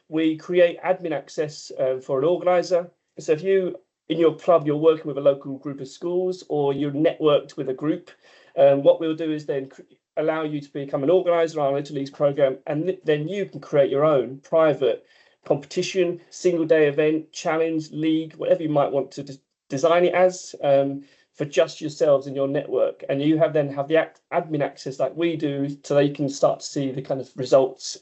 J: we create admin access for an organiser. So if you, in your club, you're working with a local group of schools, or you're networked with a group, what we'll do is then allow you to become an organiser on our Little Leagues programme, and then you can create your own private competition, single day event, challenge, league, whatever you might want to design it as, for just yourselves and your network. And you have the admin access like we do, so they can start to see the kind of results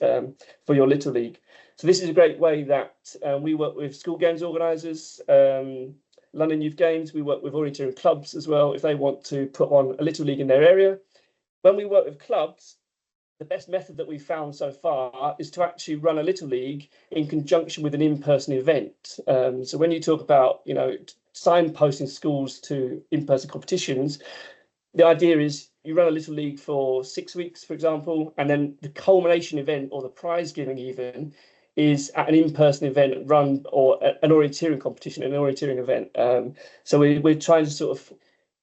J: for your Little League. So this is a great way that we work with school games organisers, London Youth Games. We work with orienteering clubs as well, if they want to put on a Little League in their area. When we work with clubs, the best method that we've found so far is to actually run a Little League in conjunction with an in-person event. So when you talk about, signposting schools to in-person competitions, the idea is you run a Little League for 6 weeks, for example, and then the culmination event, or the prize giving even, is at an in-person event run, or an orienteering competition, an orienteering event. So we're trying to sort of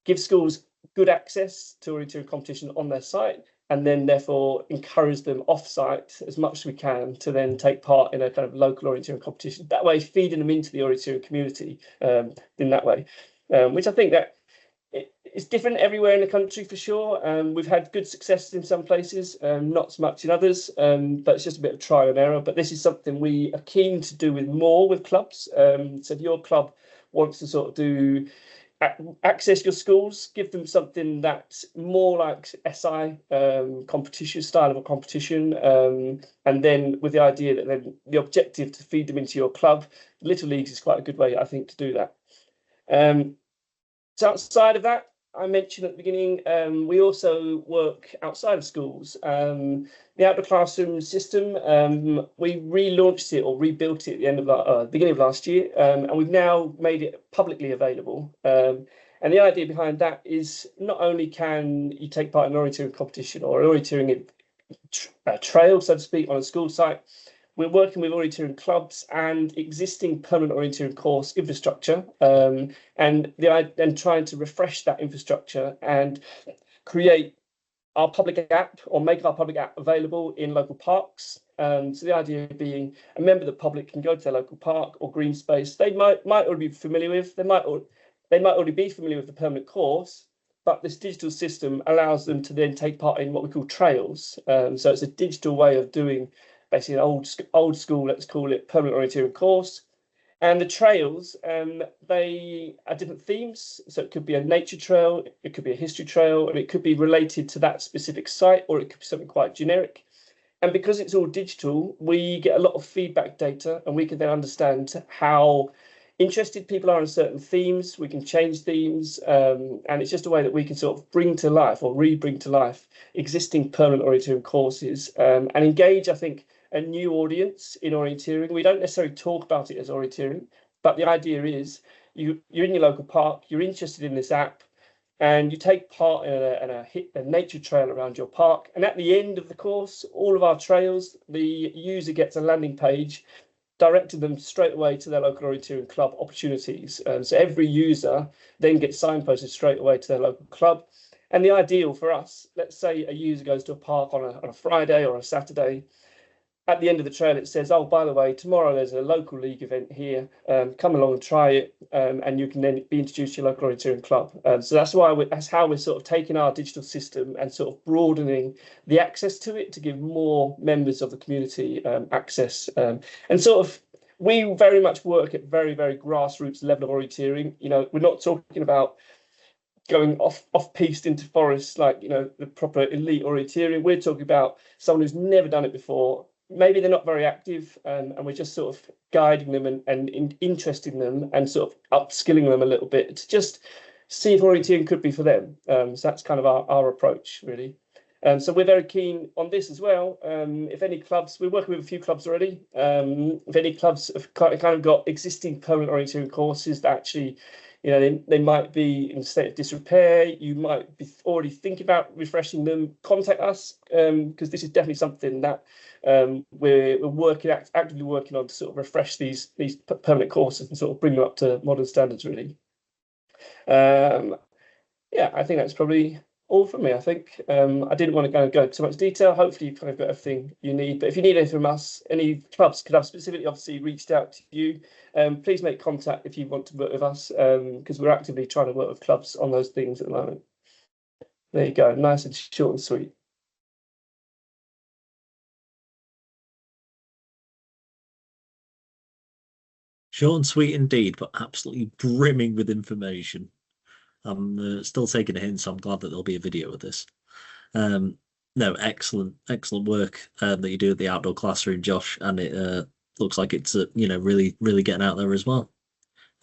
J: give schools good access to orienteering competition on their site, and then therefore encourage them off-site as much as we can to then take part in a kind of local orienteering competition. That way, feeding them into the orienteering community in that way, which I think that it's different everywhere in the country for sure. We've had good successes in some places, not so much in others, but it's just a bit of trial and error. But this is something we are keen to do with clubs. So if your club wants to sort of access your schools, give them something that's more like SI competition style of a competition, and then with the idea that then the objective to feed them into your club. Little Leagues is quite a good way, I think, to do that. So outside of that, I mentioned at the beginning, we also work outside of schools. The outdoor classroom system, we relaunched it or rebuilt it at the end of beginning of last year, and we've now made it publicly available. And the idea behind that is not only can you take part in an orienteering competition or an orienteering trail, so to speak, on a school site, we're working with orienteering clubs and existing permanent orienteering course infrastructure, and trying to refresh that infrastructure and create our public app, or make our public app available in local parks. So the idea being a member of the public can go to their local park or green space they might already be familiar with. They might already be familiar with the permanent course, but this digital system allows them to then take part in what we call trails. So it's a digital way of doing basically an old school, let's call it, permanent orienteering course. And the trails, they are different themes. So it could be a nature trail, it could be a history trail, and it could be related to that specific site, or it could be something quite generic. And because it's all digital, we get a lot of feedback data, and we can then understand how interested people are in certain themes. We can change themes, and it's just a way that we can sort of bring to life, or re-bring to life, existing permanent orienteering courses, and engage, I think, a new audience in orienteering. We don't necessarily talk about it as orienteering, but the idea is you're in your local park, you're interested in this app, and you take part in a nature trail around your park. And at the end of the course, all of our trails, the user gets a landing page directing them straight away to their local orienteering club opportunities. So every user then gets signposted straight away to their local club. And the ideal for us, let's say a user goes to a park on a Friday or a Saturday. At the end of the trail, it says, oh, by the way, tomorrow there's a local league event here. Come along and try it, and you can then be introduced to your local orienteering club. So that's how we're sort of taking our digital system and sort of broadening the access to it to give more members of the community access. And sort of, we very much work at very, very grassroots level of orienteering. You know, we're not talking about going off piste into forests like, you know, the proper elite orienteering. We're talking about someone who's never done it before. Maybe they're not very active, and we're just sort of guiding them and interesting them and sort of upskilling them a little bit to just see if orienteering could be for them. So that's kind of our approach, really. So we're very keen on this as well. If any clubs, we're working with a few clubs already. If any clubs have kind of got existing permanent orienteering courses that actually, you know, they might be in a state of disrepair, you might be already thinking about refreshing them, contact us, because this is definitely something that we're actively working on to sort of refresh these permanent courses and sort of bring them up to modern standards, really. Yeah, I think that's probably all from me. I think I didn't want to go into too much detail. Hopefully you've kind of got everything you need, but if you need anything from us, any clubs could have specifically obviously reached out to you, please make contact if you want to work with us, because we're actively trying to work with clubs on those things at the moment. There you go, nice and short and sweet.
A: Short and sweet indeed, but absolutely brimming with information. I'm still taking a hint, so I'm glad that there'll be a video of this. No, excellent work that you do at the outdoor classroom, Josh, and it looks like it's you know, really getting out there as well.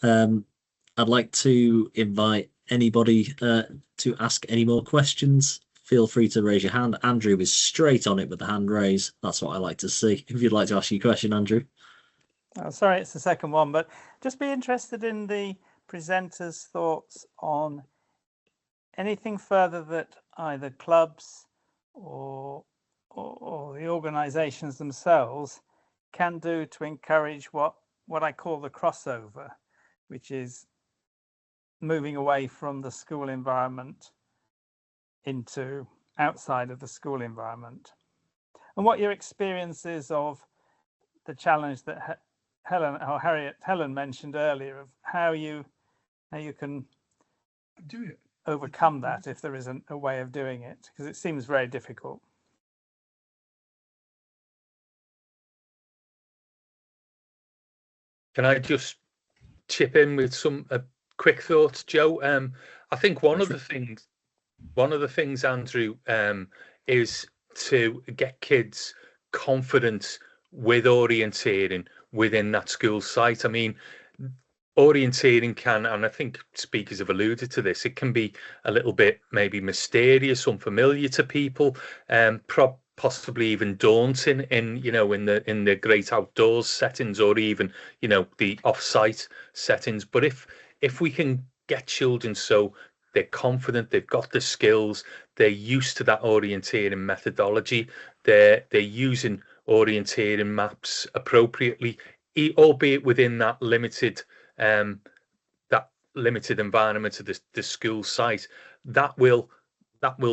A: I'd like to invite anybody to ask any more questions. Feel free to raise your hand. Andrew is straight on it with the hand raise. That's what I like to see. If you'd like to ask your question, Andrew.
G: Oh, sorry, it's the second one, but just be interested in the presenters' thoughts on anything further that either clubs or the organisations themselves can do to encourage what I call the crossover, which is moving away from the school environment into outside of the school environment, and what your experience is of the challenge that Helen mentioned earlier of how you can
K: do it,
G: overcome that if there isn't a way of doing it, because it seems very difficult.
C: Can I just chip in with some quick thoughts, Joe? I think one of the things, Andrew, is to get kids confident with orienteering within that school site. I mean, orienteering can, and I think speakers have alluded to this, it can be a little bit maybe mysterious, unfamiliar to people, possibly even daunting in, you know, in the great outdoors settings, or even, you know, the off-site settings. But if we can get children so they're confident, they've got the skills, they're used to that orienteering methodology, they're using orienteering maps appropriately, albeit within that limited environment of the school site, that will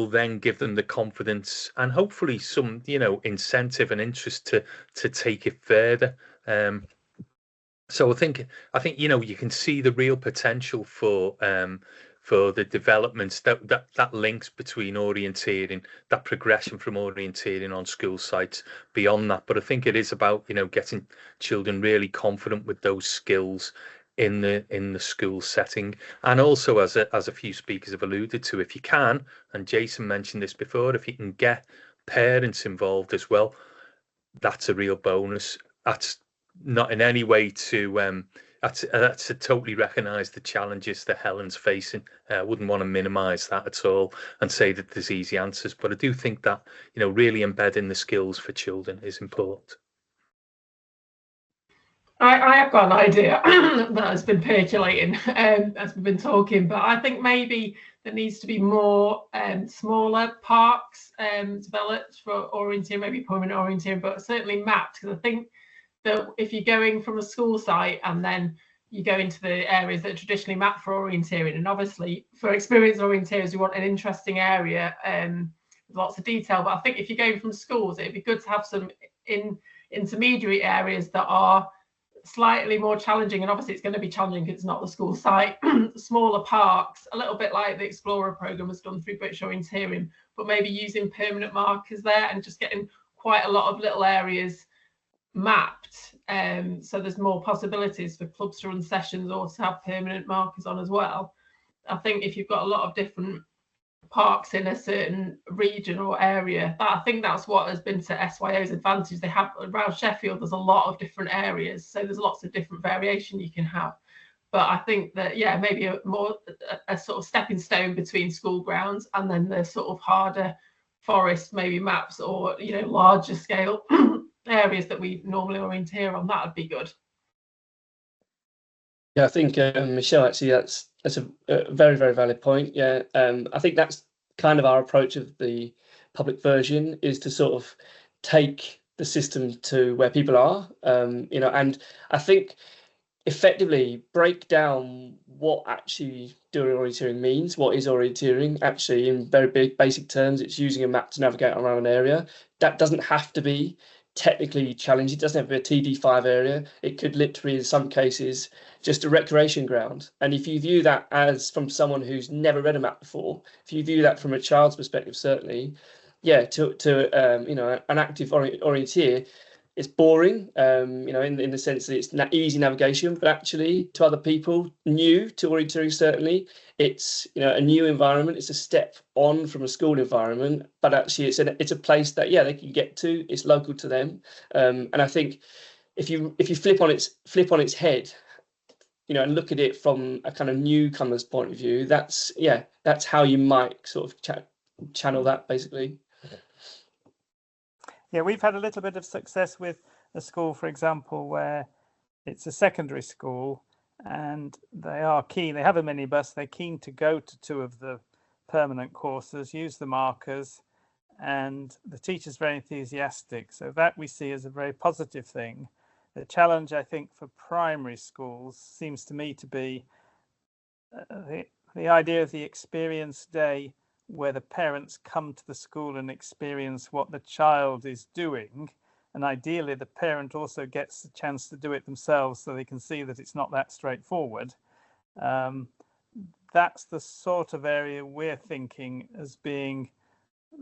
C: then give them the confidence and hopefully some, you know, incentive and interest to take it further. So I think, you know, you can see the real potential for for the developments that links between orienteering, that progression from orienteering on school sites beyond that. But I think it is about, you know, getting children really confident with those skills in the school setting. And also, as a few speakers have alluded to, if you can, and Jason mentioned this before, if you can get parents involved as well, that's a real bonus. That's not in any way to that's to totally recognise the challenges that Helen's facing. I wouldn't want to minimise that at all and say that there's easy answers, but I do think that, you know, really embedding the skills for children is important.
H: I have got an idea that has been percolating as we've been talking, but I think maybe there needs to be more smaller parks developed for orienteering, maybe permanent orienteering, but certainly mapped, because I think that if you're going from a school site and then you go into the areas that are traditionally mapped for orienteering, and obviously for experienced orienteers, you want an interesting area with lots of detail. But I think if you're going from schools, it'd be good to have some intermediary areas that are slightly more challenging, and obviously it's going to be challenging because it's not the school site. Smaller parks, a little bit like the Explorer program has done through British Orienteering, but maybe using permanent markers there and just getting quite a lot of little areas mapped, so there's more possibilities for clubs to run sessions or to have permanent markers on as well. I think if you've got a lot of different parks in a certain region or area, I think that's what has been to SYO's advantage. They have around Sheffield, there's a lot of different areas, so there's lots of different variation you can have. But I think that, yeah, maybe a sort of stepping stone between school grounds and then the sort of harder forest maybe maps, or, you know, larger scale areas that we normally orienteer on, that would be good.
J: Yeah, I think Michelle, actually, that's a very, very valid point. Yeah, I think that's kind of our approach of the public version, is to sort of take the system to where people are, you know, and I think effectively break down what actually doing orienteering means. What is orienteering? Actually, in very basic terms, it's using a map to navigate around an area. That doesn't have to be technically challenging. It doesn't have to be a TD5 area. It could literally, in some cases, just a recreation ground. And if you view that as from someone who's never read a map before, if you view that from a child's perspective, certainly, yeah, to you know, an active orienteer, it's boring, you know, in the sense that it's easy navigation, but actually to other people, new to orienteering, certainly, it's, you know, a new environment. It's a step on from a school environment, but actually it's a place that, yeah, they can get to. It's local to them, and I think if you flip on its head, you know, and look at it from a kind of newcomer's point of view, that's how you might sort of channel that, basically.
G: Yeah, we've had a little bit of success with a school, for example, where it's a secondary school and they are keen. They have a minibus. They're keen to go to 2 of the permanent courses, use the markers, and the teacher's very enthusiastic. So that we see as a very positive thing. The challenge, I think, for primary schools seems to me to be the idea of the experience day, where the parents come to the school and experience what the child is doing. And ideally, the parent also gets the chance to do it themselves, so they can see that it's not that straightforward. That's the sort of area we're thinking as being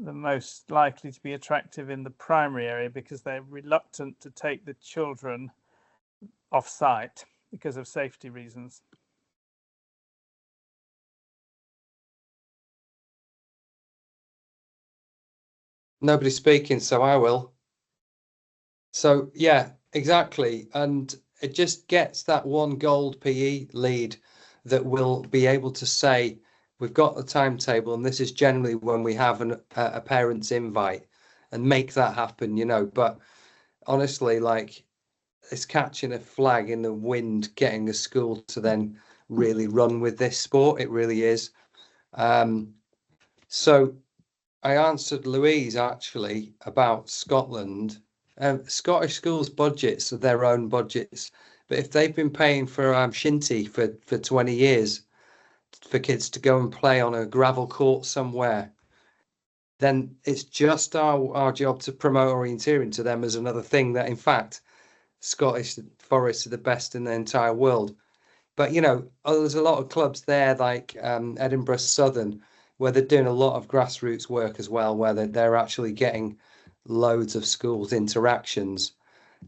G: the most likely to be attractive in the primary area, because they're reluctant to take the children off site because of safety reasons.
D: Nobody's speaking, so I will. So yeah, exactly. And it just gets that one gold PE lead that will be able to say, we've got the timetable, and this is generally when we have a parent's invite, and make that happen, you know. But honestly, like, it's catching a flag in the wind, getting a school to then really run with this sport. It really is. So I answered Louise actually about Scotland. Scottish schools' budgets are their own budgets, but if they've been paying for shinty for 20 years for kids to go and play on a gravel court somewhere, then it's just our job to promote orienteering to them as another thing that, in fact, Scottish forests are the best in the entire world. But there's a lot of clubs there like Edinburgh Southern, where they're doing a lot of grassroots work as well, where they're actually getting loads of schools interactions.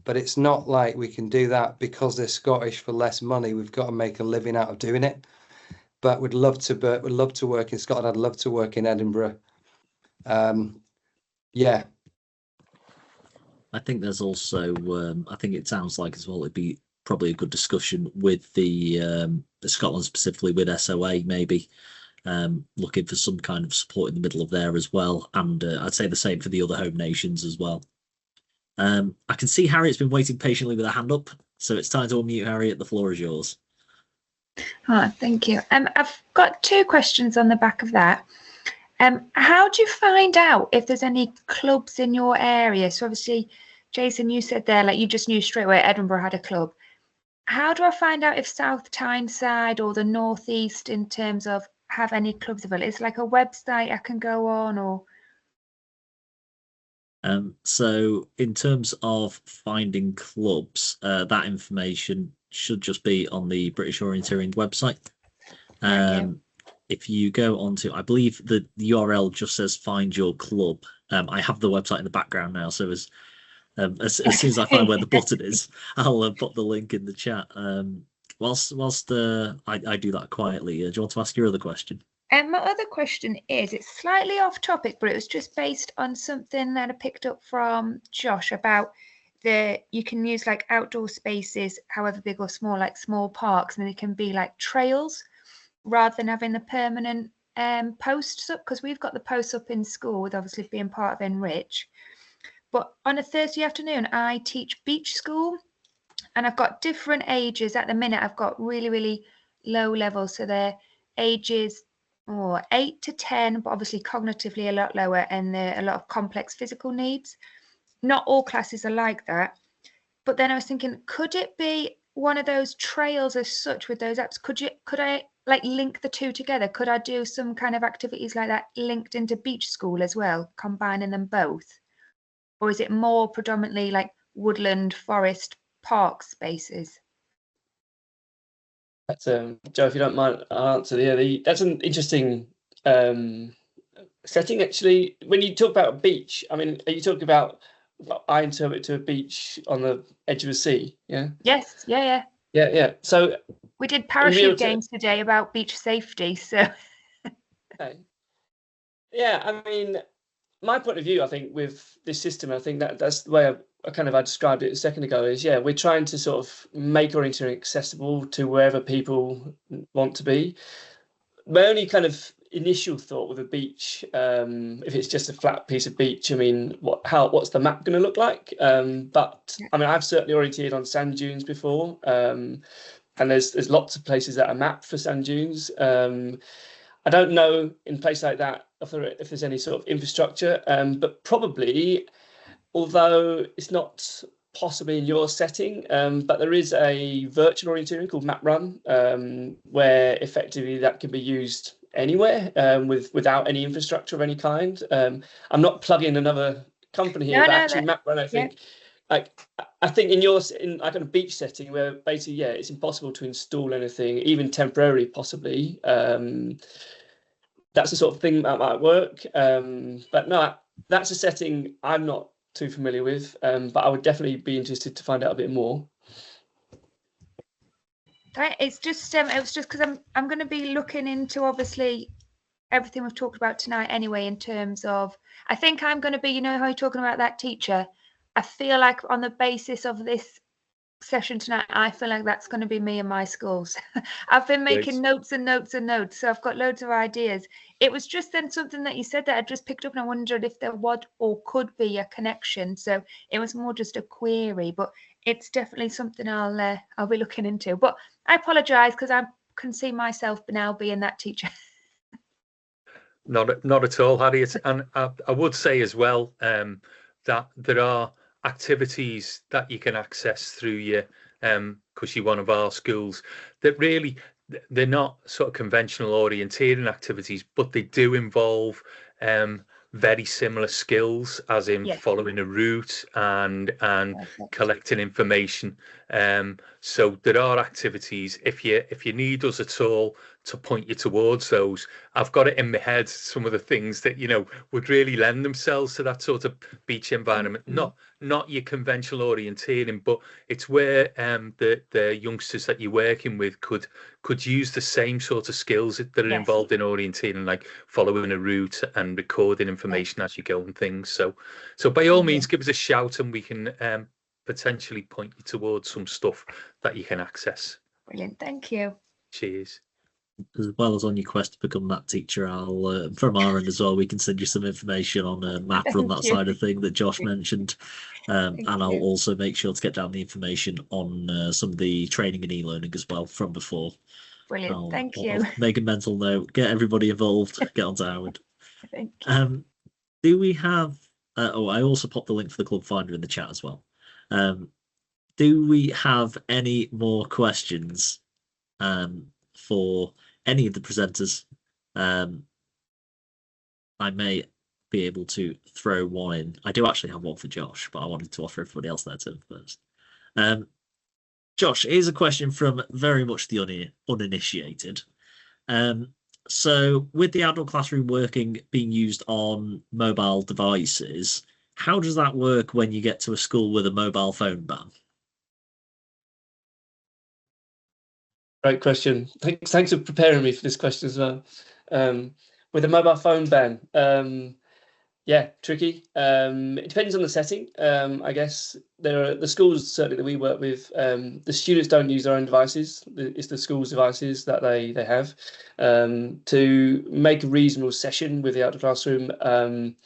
D: But it's not like we can do that because they're Scottish for less money. We've got to make a living out of doing it. But we'd love to work in Scotland. I'd love to work in Edinburgh. Yeah.
A: I think there's also, I think it sounds like as well, it'd be probably a good discussion with the Scotland, specifically with SOA, maybe looking for some kind of support in the middle of there as well. And I'd say the same for the other home nations as well. I can see Harriet's been waiting patiently with her hand up, so it's time to unmute Harriet. The floor is yours.
E: Oh, thank you. I've got two questions on the back of that. How do you find out if there's any clubs in your area? So obviously, Jason, you said there, like you just knew straight away Edinburgh had a club. How do I find out if South Tyneside or the North East in terms of have any clubs available? Is like a website I can go on, or?
A: So in terms of finding clubs, that information should just be on the British Orienteering website. If you go onto, I believe the URL just says find your club. I have the website in the background now, so as soon as I find where the button is, I'll put the link in the chat. Whilst I do that quietly, do you want to ask your other question?
E: My other question is, it's slightly off topic, but it was just based on something that I picked up from Josh about you can use like outdoor spaces, however big or small, like small parks, and they can be like trails rather than having the permanent posts up, because we've got the posts up in school with obviously being part of Enrich. But on a Thursday afternoon, I teach beach school, and I've got different ages. At the minute, I've got really, really low levels. So they're ages 8 to 10, but obviously cognitively a lot lower, and there are a lot of complex physical needs. Not all classes are like that. But then I was thinking, could it be one of those trails as such with those apps? Could I like link the two together? Could I do some kind of activities like that linked into beach school as well, combining them both? Or is it more predominantly like woodland, forest, park spaces?
J: That's Joe, if you don't mind, I'll answer. Yeah, that's an interesting setting actually. When you talk about a beach, I mean, are you talking about what I interpret to a beach on the edge of a sea? Yeah.
E: Yes. Yeah.
J: So
E: we did parachute games today about beach safety. So.
J: Okay. Yeah, I mean, my point of view, I think, with this system, I think that's the way I described it a second ago, is we're trying to sort of make orienteering accessible to wherever people want to be. My only kind of initial thought with a beach, if it's just a flat piece of beach, I mean, what's the map going to look like? But I mean, I've certainly orienteered on sand dunes before, and there's lots of places that are mapped for sand dunes. I don't know in places like that if there's any sort of infrastructure, but probably, although it's not possibly in your setting, but there is a virtual orienteering called MapRun, where effectively that can be used anywhere without any infrastructure of any kind. I'm not plugging another company here, but actually MapRun, I think. I think in like a beach setting where basically, it's impossible to install anything, even temporarily, possibly. That's the sort of thing that might work. But no, that's a setting I'm not too familiar with, but I would definitely be interested to find out a bit more.
E: It's just it was just because I'm going to be looking into obviously everything we've talked about tonight anyway, in terms of, I think I'm going to be, how you're talking about that teacher, I feel like on the basis of this session tonight, I feel like that's going to be me and my schools. I've been making notes and notes and notes, so I've got loads of ideas. It was just then something that you said that I just picked up, and I wondered if there would or could be a connection. So it was more just a query, but it's definitely something I'll be looking into. But I apologise because I can see myself now being that teacher.
C: Not at all, Harriet. And I would say as well that there are activities that you can access through your because you're one of our schools that really, they're not sort of conventional orienteering activities, but they do involve very similar skills, as in
E: Yes.
C: following a route and
E: Perfect.
C: collecting information. So there are activities, if you need us at all to point you towards those. I've got it in my head, some of the things that, you know, would really lend themselves to that sort of beach environment. Not your conventional orienteering, but it's where the youngsters that you're working with could use the same sort of skills that are
E: Yes.
C: involved in orienteering, like following a route and recording information as you go and things. So by all means, give us a shout and we can potentially point you towards some stuff that you can access.
E: Brilliant. Thank you.
C: Cheers.
A: As well as on your quest to become that teacher, I'll from our end as well, we can send you some information on a map on that side of thing that Josh mentioned, and I'll also make sure to get down the information on some of the training and e-learning as well from before.
E: Brilliant. Thank you.
A: I'll make a mental note, get everybody involved, get onto Howard.
E: Thank you.
A: Do we have I also popped the link for the club finder in the chat as well. Do we have any more questions for any of the presenters? I may be able to throw one in. I do actually have one for Josh, but I wanted to offer everybody else their turn first. Josh, here's a question from very much the uninitiated. So with the adult classroom being used on mobile devices, how does that work when you get to a school with a mobile phone ban?
J: Great question. Thanks for preparing me for this question as well. With a mobile phone ban, yeah, tricky. It depends on the setting. I guess there are the schools certainly that we work with. The students don't use their own devices. It's the school's devices that they have. To make a reasonable session with the outdoor classroom,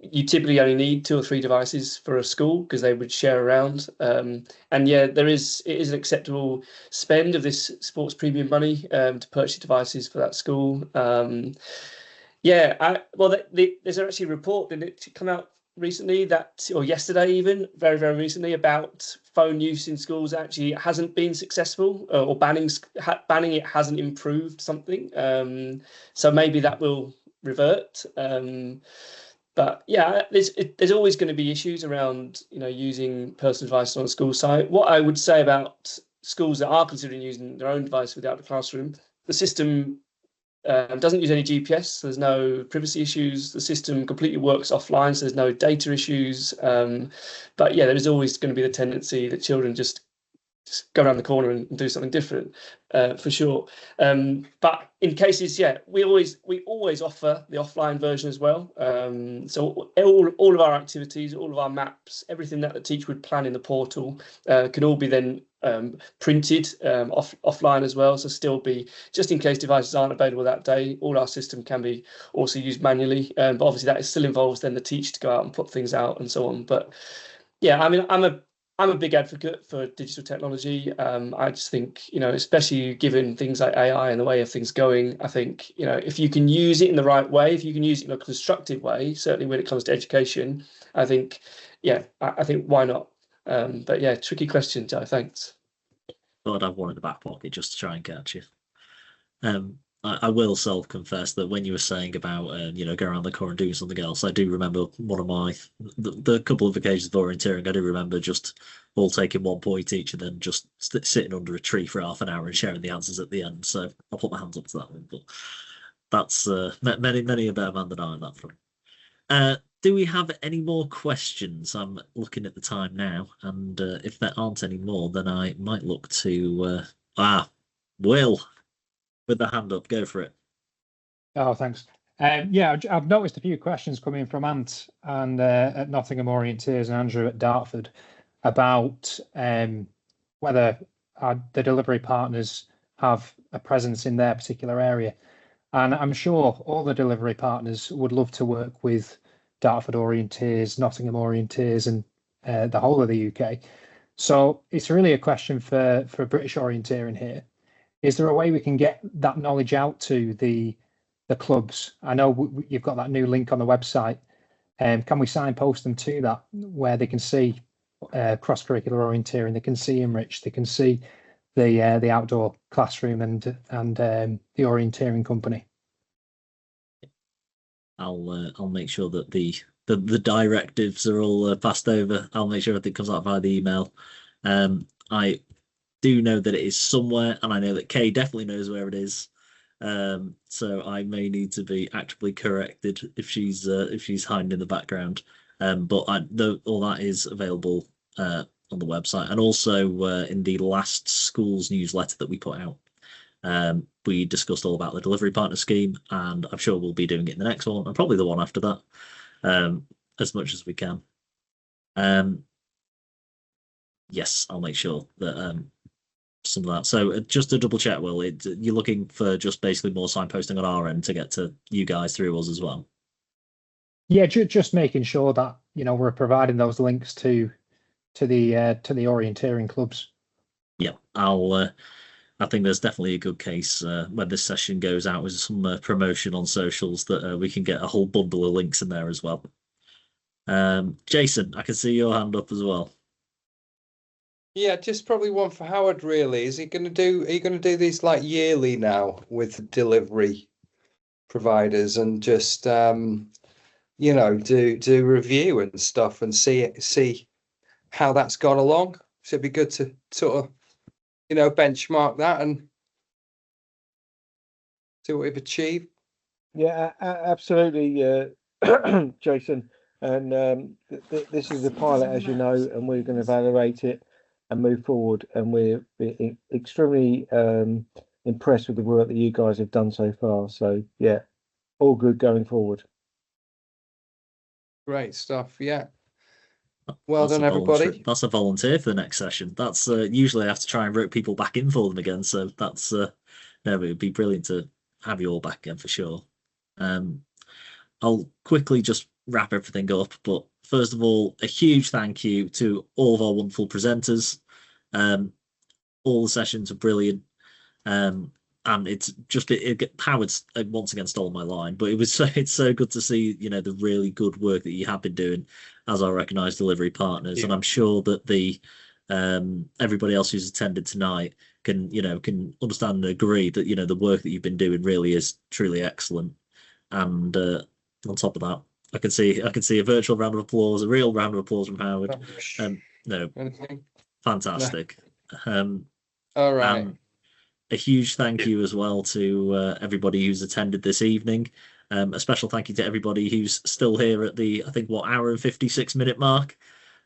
J: you typically only need 2 or 3 devices for a school because they would share around. And yeah, it is an acceptable spend of this sports premium money to purchase devices for that school. Yeah, there's actually a report that it come out recently or yesterday even, very, very recently, about phone use in schools actually hasn't been successful, or banning it hasn't improved something. So maybe that will revert. But yeah, there's always going to be issues around, you know, using personal devices on a school site. What I would say about schools that are considering using their own device without the classroom, the system doesn't use any GPS, so there's no privacy issues. The system completely works offline, so there's no data issues. But yeah, there is always going to be the tendency that children just go around the corner and do something different, for sure. But in cases, yeah, we always offer the offline version as well. So all of our activities, all of our maps, everything that the teacher would plan in the portal can all be then printed offline as well. So still be, just in case devices aren't available that day, all our system can be also used manually. But obviously that still involves then the teacher to go out and put things out and so on. But yeah, I mean, I'm a big advocate for digital technology. I just think, you know, especially given things like AI and the way of things going, I think, you know, if you can use it in the right way, if you can use it in a constructive way, certainly when it comes to education, I think, yeah, I think why not? But yeah, tricky question, Joe. Thanks.
A: Thought I'd have one in the back pocket just to try and catch you. I will self-confess that when you were saying about you know, going around the corner and doing something else, I do remember one of the couple of occasions of orienteering. I do remember just all taking 1 point each and then just sitting under a tree for half an hour and sharing the answers at the end. So I'll put my hands up to that one. But that's many a better man than I on that front. Do we have any more questions? I'm looking at the time now, and if there aren't any more, then I might look to Will. With the hand up, go for it.
B: Oh, thanks. Yeah, I've noticed a few questions coming from Ant and at Nottingham Orienteers and Andrew at Dartford about whether the delivery partners have a presence in their particular area. And I'm sure all the delivery partners would love to work with Dartford Orienteers, Nottingham Orienteers, and the whole of the UK. So it's really a question for British Orienteering here. Is there a way we can get that knowledge out to the clubs? I know you've got that new link on the website. Can we signpost them to that where they can see cross-curricular orienteering, they can see Enrich, they can see the outdoor classroom and the orienteering company?
A: I'll make sure that the directives are all passed over. I'll make sure everything comes out via the email. I do know that it is somewhere, and I know that Kay definitely knows where it is. So I may need to be actively corrected if she's hiding in the background. But all that is available on the website, and also in the last school's newsletter that we put out. We discussed all about the delivery partner scheme, and I'm sure we'll be doing it in the next one, and probably the one after that, as much as we can. Yes, I'll make sure that some of that. So just to double check, Will, you're looking for just basically more signposting on our end to get to you guys through us as well?
B: Yeah, just making sure that we're providing those links to the orienteering clubs.
A: Yeah, I think there's definitely a good case when this session goes out with some promotion on socials that we can get a whole bundle of links in there as well. Jason, I can see your hand up as well.
D: Yeah, just probably one for Howard, really. Are you going to do these like yearly now with delivery providers, and just do review and stuff and see how that's gone along? So it'd be good to sort of benchmark that and see what we've achieved.
K: Yeah, absolutely, Jason. And this is a pilot, as you know, and we're going to evaluate it and move forward. And we're extremely impressed with the work that you guys have done so far. So yeah, all good going forward.
D: Great stuff. Yeah. Well done, everybody.
A: That's a volunteer for the next session. That's usually I have to try and rope people back in for them again. So that's it would be brilliant to have you all back again for sure. I'll quickly just wrap everything up, but first of all, a huge thank you to all of our wonderful presenters. All the sessions are brilliant, and it's just Howard's once again stole my line, but it's so good to see the really good work that you have been doing as our recognised delivery partners, and I'm sure that the everybody else who's attended tonight can understand and agree that the work that you've been doing really is truly excellent. And on top of that, I can see a virtual round of applause, a real round of applause from Howard. No, fantastic.
D: All right.
A: A huge thank you as well to everybody who's attended this evening. A special thank you to everybody who's still here at the hour and 56-minute mark,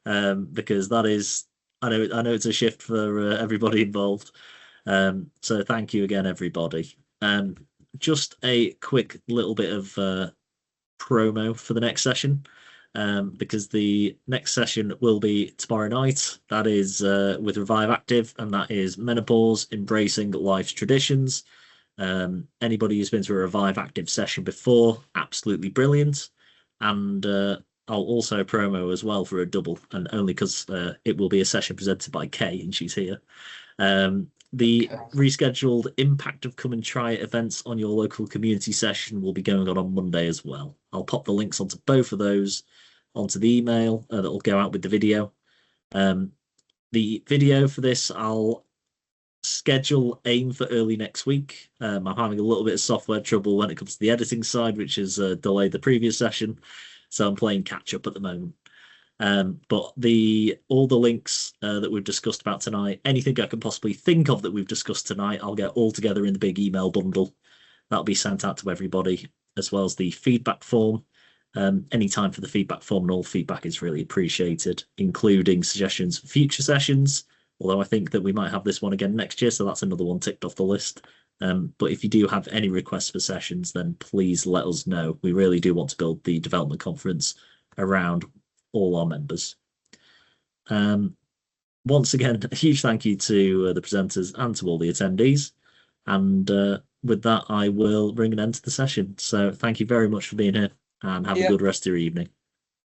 A: because that is I know it's a shift for everybody involved. So thank you again, everybody. Just a quick little bit of promo for the next session, because the next session will be tomorrow night. That is with Revive Active, and that is Menopause, Embracing Life's Traditions. Anybody who's been through a Revive Active session before, absolutely brilliant. And I'll also promo as well for a double, and only because it will be a session presented by Kay, and she's here. The rescheduled Impact of Come and Try It events on your local community session will be going on Monday as well. I'll pop the links onto both of those onto the email that will go out with the video. The video for this I'll aim for early next week. I'm having a little bit of software trouble when it comes to the editing side, which has delayed the previous session, so I'm playing catch up at the moment. But all the links that we've discussed about tonight, anything I can possibly think of that we've discussed tonight, I'll get all together in the big email bundle. That'll be sent out to everybody, as well as the feedback form. Any time for the feedback form, and all feedback is really appreciated, including suggestions for future sessions. Although I think that we might have this one again next year, so that's another one ticked off the list. But if you do have any requests for sessions, then please let us know. We really do want to build the development conference around all our members. Once again, a huge thank you to the presenters and to all the attendees. And with that, I will bring an end to the session. So thank you very much for being here, and have a good rest of your evening.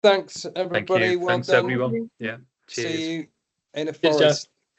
D: Thanks, everybody.
C: Thank you. Thanks, everyone. Yeah. Cheers.
D: See you in a forest.